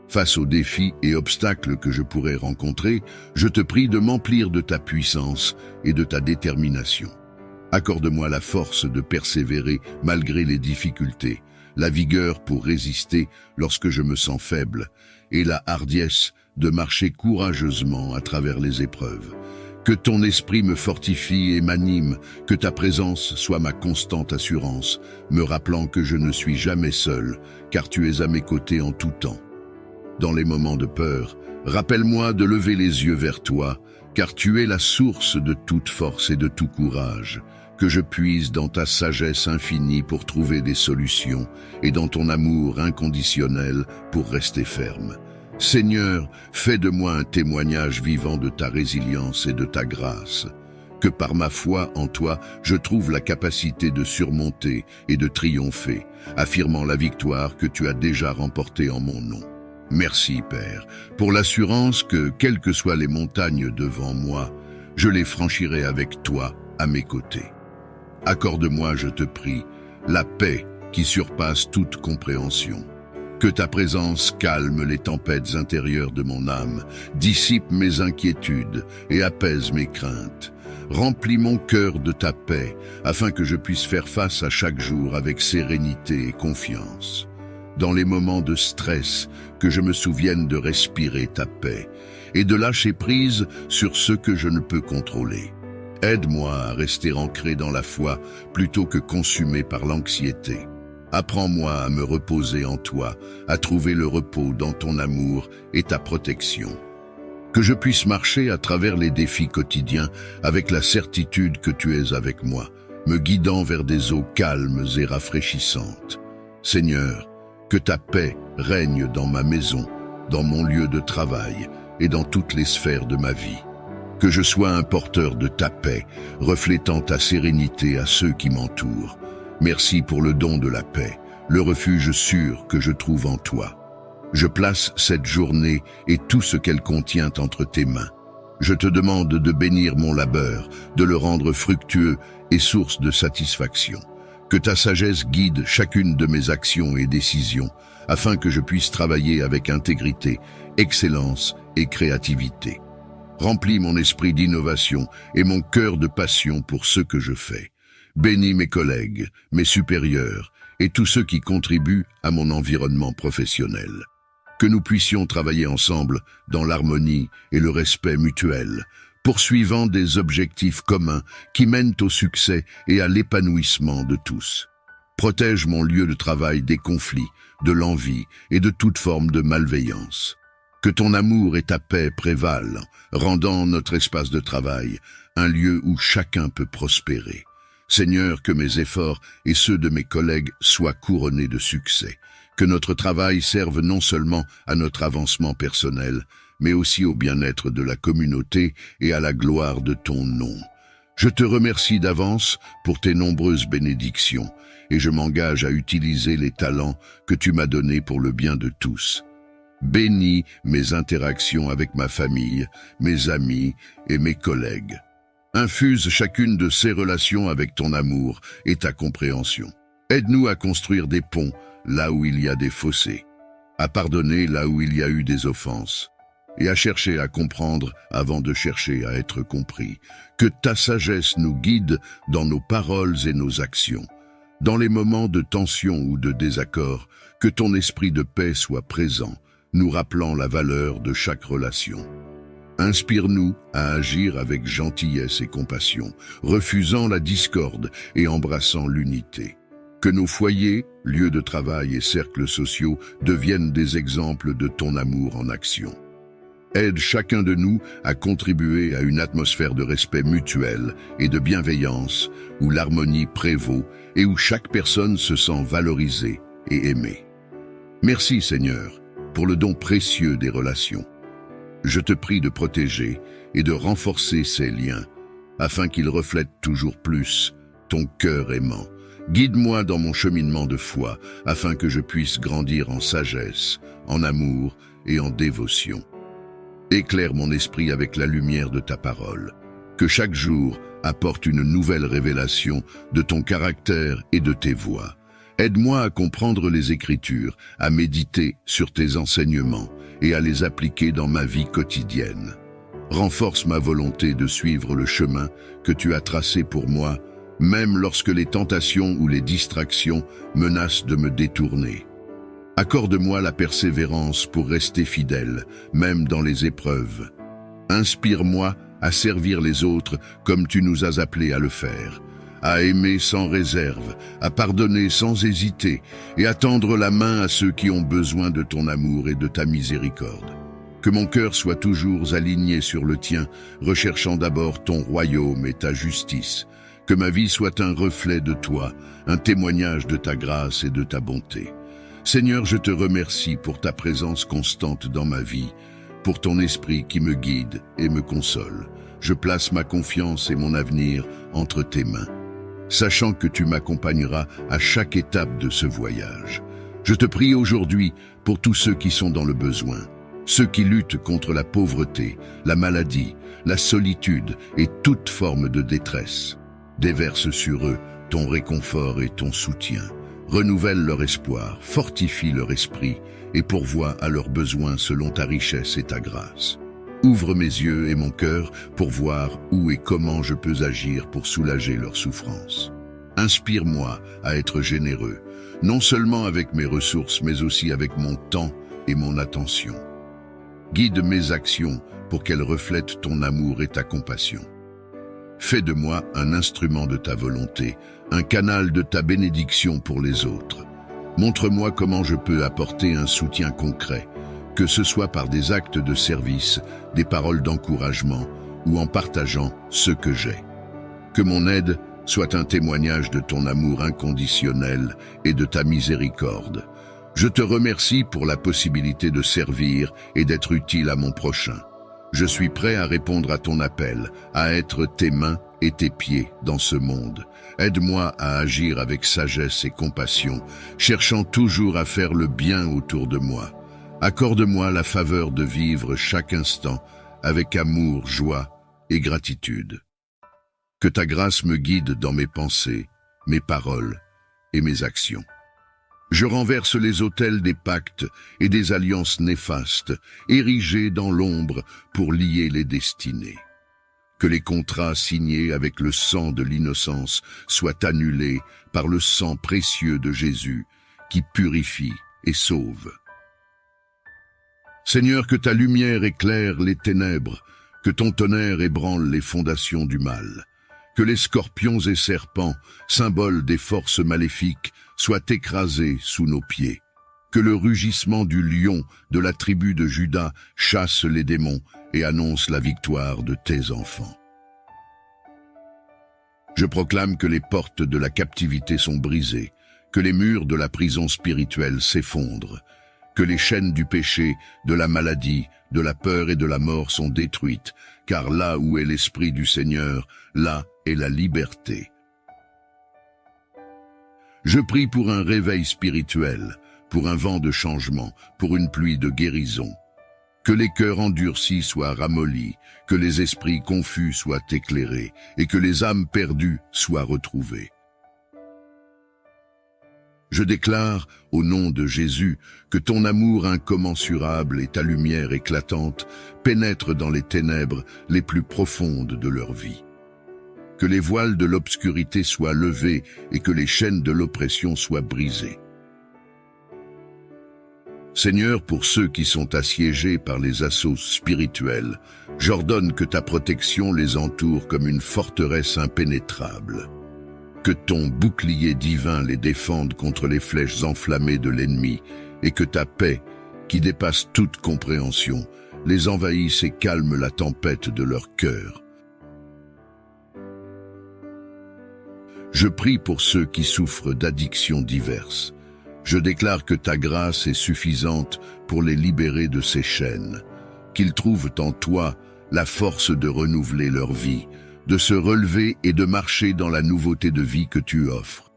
Face aux défis et obstacles que je pourrais rencontrer, je te prie de m'emplir de ta puissance et de ta détermination. Accorde-moi la force de persévérer malgré les difficultés, la vigueur pour résister lorsque je me sens faible, et la hardiesse de marcher courageusement à travers les épreuves. Que ton esprit me fortifie et m'anime, que ta présence soit ma constante assurance, me rappelant que je ne suis jamais seul, car tu es à mes côtés en tout temps. Dans les moments de peur, rappelle-moi de lever les yeux vers toi, car tu es la source de toute force et de tout courage, que je puise dans ta sagesse infinie pour trouver des solutions et dans ton amour inconditionnel pour rester ferme. Seigneur, fais de moi un témoignage vivant de ta résilience et de ta grâce. Que par ma foi en toi, je trouve la capacité de surmonter et de triompher, affirmant la victoire que tu as déjà remportée en mon nom. Merci, Père, pour l'assurance que, quelles que soient les montagnes devant moi, je les franchirai avec toi à mes côtés. Accorde-moi, je te prie, la paix qui surpasse toute compréhension. Que ta présence calme les tempêtes intérieures de mon âme, dissipe mes inquiétudes et apaise mes craintes. Remplis mon cœur de ta paix, afin que je puisse faire face à chaque jour avec sérénité et confiance. Dans les moments de stress, que je me souvienne de respirer ta paix et de lâcher prise sur ce que je ne peux contrôler. Aide-moi à rester ancré dans la foi plutôt que consumé par l'anxiété. Apprends-moi à me reposer en toi, à trouver le repos dans ton amour et ta protection. Que je puisse marcher à travers les défis quotidiens avec la certitude que tu es avec moi, me guidant vers des eaux calmes et rafraîchissantes. Seigneur, que ta paix règne dans ma maison, dans mon lieu de travail et dans toutes les sphères de ma vie. Que je sois un porteur de ta paix, reflétant ta sérénité à ceux qui m'entourent. Merci pour le don de la paix, le refuge sûr que je trouve en toi. Je place cette journée et tout ce qu'elle contient entre tes mains. Je te demande de bénir mon labeur, de le rendre fructueux et source de satisfaction. Que ta sagesse guide chacune de mes actions et décisions, afin que je puisse travailler avec intégrité, excellence et créativité. Remplis mon esprit d'innovation et mon cœur de passion pour ce que je fais. Bénis mes collègues, mes supérieurs et tous ceux qui contribuent à mon environnement professionnel. Que nous puissions travailler ensemble dans l'harmonie et le respect mutuel, poursuivant des objectifs communs qui mènent au succès et à l'épanouissement de tous. Protège mon lieu de travail des conflits, de l'envie et de toute forme de malveillance. Que ton amour et ta paix prévalent, rendant notre espace de travail un lieu où chacun peut prospérer. Seigneur, que mes efforts et ceux de mes collègues soient couronnés de succès. Que notre travail serve non seulement à notre avancement personnel, mais aussi au bien-être de la communauté et à la gloire de ton nom. Je te remercie d'avance pour tes nombreuses bénédictions, et je m'engage à utiliser les talents que tu m'as donnés pour le bien de tous. Bénis mes interactions avec ma famille, mes amis et mes collègues. Infuse chacune de ces relations avec ton amour et ta compréhension. Aide-nous à construire des ponts là où il y a des fossés, à pardonner là où il y a eu des offenses, et à chercher à comprendre avant de chercher à être compris. Que ta sagesse nous guide dans nos paroles et nos actions. Dans les moments de tension ou de désaccord, que ton esprit de paix soit présent, nous rappelant la valeur de chaque relation. Inspire-nous à agir avec gentillesse et compassion, refusant la discorde et embrassant l'unité. Que nos foyers, lieux de travail et cercles sociaux deviennent des exemples de ton amour en action. Aide chacun de nous à contribuer à une atmosphère de respect mutuel et de bienveillance où l'harmonie prévaut et où chaque personne se sent valorisée et aimée. Merci Seigneur pour le don précieux des relations. Je te prie de protéger et de renforcer ces liens, afin qu'ils reflètent toujours plus ton cœur aimant. Guide-moi dans mon cheminement de foi, afin que je puisse grandir en sagesse, en amour et en dévotion. Éclaire mon esprit avec la lumière de ta parole. Que chaque jour apporte une nouvelle révélation de ton caractère et de tes voies. Aide-moi à comprendre les Écritures, à méditer sur tes enseignements et à les appliquer dans ma vie quotidienne. Renforce ma volonté de suivre le chemin que tu as tracé pour moi, même lorsque les tentations ou les distractions menacent de me détourner. Accorde-moi la persévérance pour rester fidèle, même dans les épreuves. Inspire-moi à servir les autres comme tu nous as appelés à le faire, à aimer sans réserve, à pardonner sans hésiter et à tendre la main à ceux qui ont besoin de ton amour et de ta miséricorde. Que mon cœur soit toujours aligné sur le tien, recherchant d'abord ton royaume et ta justice. Que ma vie soit un reflet de toi, un témoignage de ta grâce et de ta bonté. Seigneur, je te remercie pour ta présence constante dans ma vie, pour ton esprit qui me guide et me console. Je place ma confiance et mon avenir entre tes mains, sachant que tu m'accompagneras à chaque étape de ce voyage. Je te prie aujourd'hui pour tous ceux qui sont dans le besoin, ceux qui luttent contre la pauvreté, la maladie, la solitude et toute forme de détresse. Déverse sur eux ton réconfort et ton soutien. Renouvelle leur espoir, fortifie leur esprit et pourvois à leurs besoins selon ta richesse et ta grâce. Ouvre mes yeux et mon cœur pour voir où et comment je peux agir pour soulager leurs souffrances. Inspire-moi à être généreux, non seulement avec mes ressources, mais aussi avec mon temps et mon attention. Guide mes actions pour qu'elles reflètent ton amour et ta compassion. Fais de moi un instrument de ta volonté, un canal de ta bénédiction pour les autres. Montre-moi comment je peux apporter un soutien concret, que ce soit par des actes de service, des paroles d'encouragement ou en partageant ce que j'ai. Que mon aide soit un témoignage de ton amour inconditionnel et de ta miséricorde. Je te remercie pour la possibilité de servir et d'être utile à mon prochain. Je suis prêt à répondre à ton appel, à être tes mains et tes pieds dans ce monde. Aide-moi à agir avec sagesse et compassion, cherchant toujours à faire le bien autour de moi. Accorde-moi la faveur de vivre chaque instant avec amour, joie et gratitude. Que ta grâce me guide dans mes pensées, mes paroles et mes actions. Je renverse les autels des pactes et des alliances néfastes, érigés dans l'ombre pour lier les destinées. Que les contrats signés avec le sang de l'innocence soient annulés par le sang précieux de Jésus, qui purifie et sauve. Seigneur, que ta lumière éclaire les ténèbres, que ton tonnerre ébranle les fondations du mal. Que les scorpions et serpents, symboles des forces maléfiques, soient écrasés sous nos pieds. Que le rugissement du lion de la tribu de Juda chasse les démons et annonce la victoire de tes enfants. Je proclame que les portes de la captivité sont brisées, que les murs de la prison spirituelle s'effondrent, que les chaînes du péché, de la maladie, de la peur et de la mort sont détruites, car là où est l'Esprit du Seigneur, là est la liberté. Je prie pour un réveil spirituel, pour un vent de changement, pour une pluie de guérison. Que les cœurs endurcis soient ramollis, que les esprits confus soient éclairés, et que les âmes perdues soient retrouvées. Je déclare, au nom de Jésus, que ton amour incommensurable et ta lumière éclatante pénètrent dans les ténèbres les plus profondes de leur vie. Que les voiles de l'obscurité soient levés et que les chaînes de l'oppression soient brisées. Seigneur, pour ceux qui sont assiégés par les assauts spirituels, j'ordonne que ta protection les entoure comme une forteresse impénétrable. Que ton bouclier divin les défende contre les flèches enflammées de l'ennemi et que ta paix, qui dépasse toute compréhension, les envahisse et calme la tempête de leur cœur. Je prie pour ceux qui souffrent d'addictions diverses. Je déclare que ta grâce est suffisante pour les libérer de ces chaînes, qu'ils trouvent en toi la force de renouveler leur vie, de se relever et de marcher dans la nouveauté de vie que tu offres.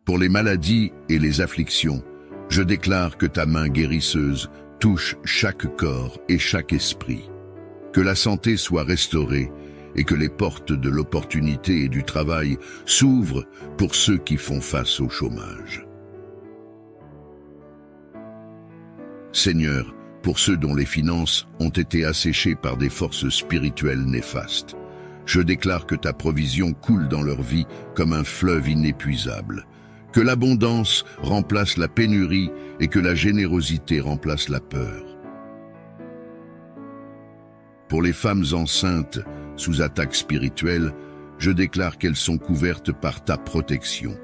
Pour les maladies et les afflictions, je déclare que ta main guérisseuse touche chaque corps et chaque esprit, que la santé soit restaurée et que les portes de l'opportunité et du travail s'ouvrent pour ceux qui font face au chômage. Seigneur, pour ceux dont les finances ont été asséchées par des forces spirituelles néfastes, je déclare que ta provision coule dans leur vie comme un fleuve inépuisable, que l'abondance remplace la pénurie et que la générosité remplace la peur. Pour les femmes enceintes sous attaque spirituelle, je déclare qu'elles sont couvertes par ta protection,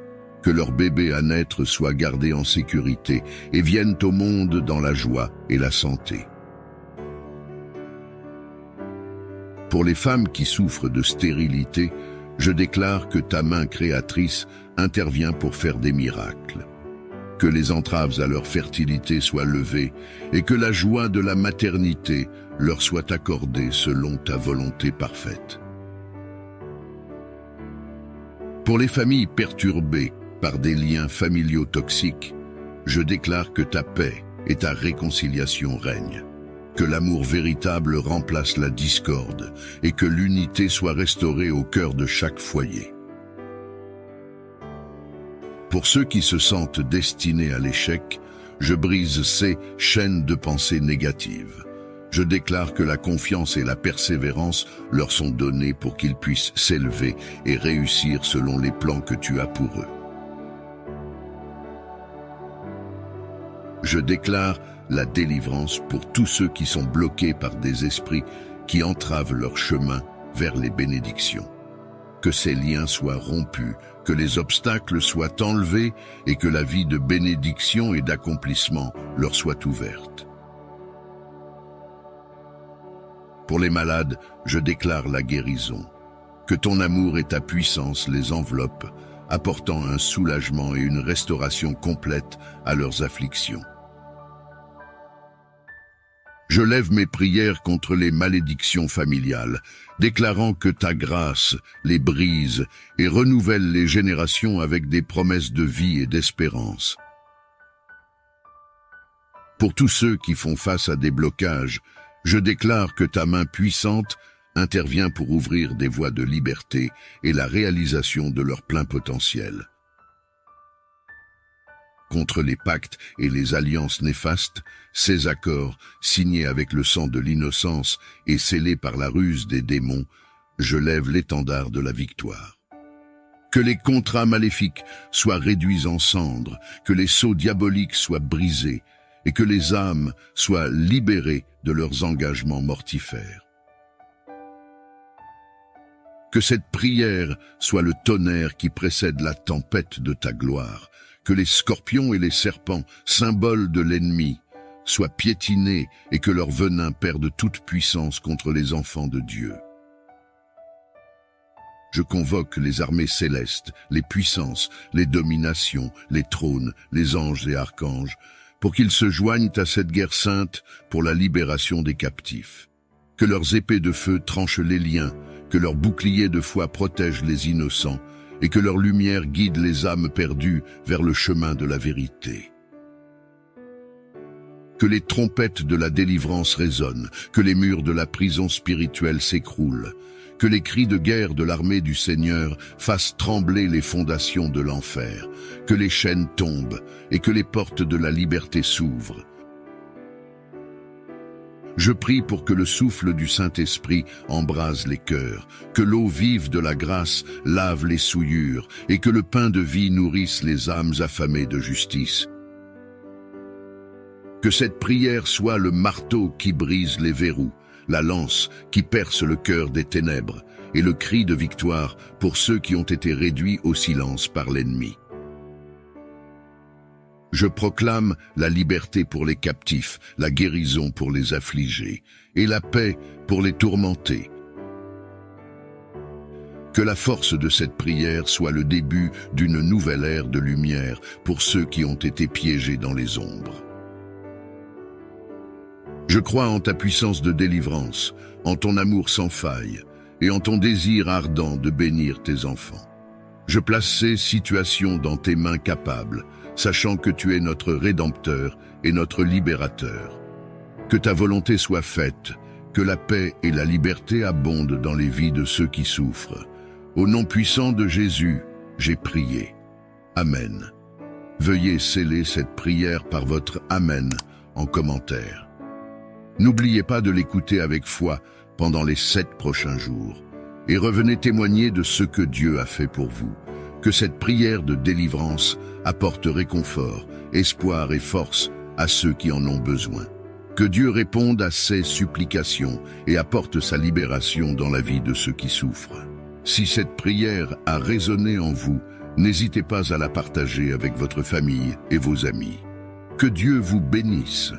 que leur bébé à naître soit gardé en sécurité et viennent au monde dans la joie et la santé. Pour les femmes qui souffrent de stérilité, je déclare que ta main créatrice intervient pour faire des miracles. Que les entraves à leur fertilité soient levées et que la joie de la maternité leur soit accordée selon ta volonté parfaite. Pour les familles perturbées par des liens familiaux toxiques, je déclare que ta paix et ta réconciliation règnent, que l'amour véritable remplace la discorde et que l'unité soit restaurée au cœur de chaque foyer. Pour ceux qui se sentent destinés à l'échec, je brise ces chaînes de pensée négatives. Je déclare que la confiance et la persévérance leur sont données pour qu'ils puissent s'élever et réussir selon les plans que tu as pour eux. Je déclare la délivrance pour tous ceux qui sont bloqués par des esprits qui entravent leur chemin vers les bénédictions. Que ces liens soient rompus, que les obstacles soient enlevés et que la vie de bénédiction et d'accomplissement leur soit ouverte. Pour les malades, je déclare la guérison. Que ton amour et ta puissance les enveloppent, apportant un soulagement et une restauration complète à leurs afflictions. Je lève mes prières contre les malédictions familiales, déclarant que ta grâce les brise et renouvelle les générations avec des promesses de vie et d'espérance. Pour tous ceux qui font face à des blocages, je déclare que ta main puissante intervient pour ouvrir des voies de liberté et la réalisation de leur plein potentiel. Contre les pactes et les alliances néfastes, ces accords, signés avec le sang de l'innocence et scellés par la ruse des démons, je lève l'étendard de la victoire. Que les contrats maléfiques soient réduits en cendres, que les sceaux diaboliques soient brisés, et que les âmes soient libérées de leurs engagements mortifères. Que cette prière soit le tonnerre qui précède la tempête de ta gloire, que les scorpions et les serpents, symboles de l'ennemi, soient piétinés et que leur venin perde toute puissance contre les enfants de Dieu. Je convoque les armées célestes, les puissances, les dominations, les trônes, les anges et archanges, pour qu'ils se joignent à cette guerre sainte pour la libération des captifs. Que leurs épées de feu tranchent les liens, que leurs boucliers de foi protègent les innocents, et que leur lumière guide les âmes perdues vers le chemin de la vérité. Que les trompettes de la délivrance résonnent, que les murs de la prison spirituelle s'écroulent, que les cris de guerre de l'armée du Seigneur fassent trembler les fondations de l'enfer, que les chaînes tombent et que les portes de la liberté s'ouvrent. Je prie pour que le souffle du Saint-Esprit embrase les cœurs, que l'eau vive de la grâce lave les souillures et que le pain de vie nourrisse les âmes affamées de justice. Que cette prière soit le marteau qui brise les verrous, la lance qui perce le cœur des ténèbres et le cri de victoire pour ceux qui ont été réduits au silence par l'ennemi. Je proclame la liberté pour les captifs, la guérison pour les affligés et la paix pour les tourmentés. Que la force de cette prière soit le début d'une nouvelle ère de lumière pour ceux qui ont été piégés dans les ombres. Je crois en ta puissance de délivrance, en ton amour sans faille et en ton désir ardent de bénir tes enfants. Je place ces situations dans tes mains capables, sachant que tu es notre Rédempteur et notre Libérateur. Que ta volonté soit faite, que la paix et la liberté abondent dans les vies de ceux qui souffrent. Au nom puissant de Jésus, j'ai prié. Amen. Veuillez sceller cette prière par votre Amen en commentaire. N'oubliez pas de l'écouter avec foi pendant les 7 prochains jours et revenez témoigner de ce que Dieu a fait pour vous. Que cette prière de délivrance apporte réconfort, espoir et force à ceux qui en ont besoin. Que Dieu réponde à ces supplications et apporte sa libération dans la vie de ceux qui souffrent. Si cette prière a résonné en vous, n'hésitez pas à la partager avec votre famille et vos amis. Que Dieu vous bénisse.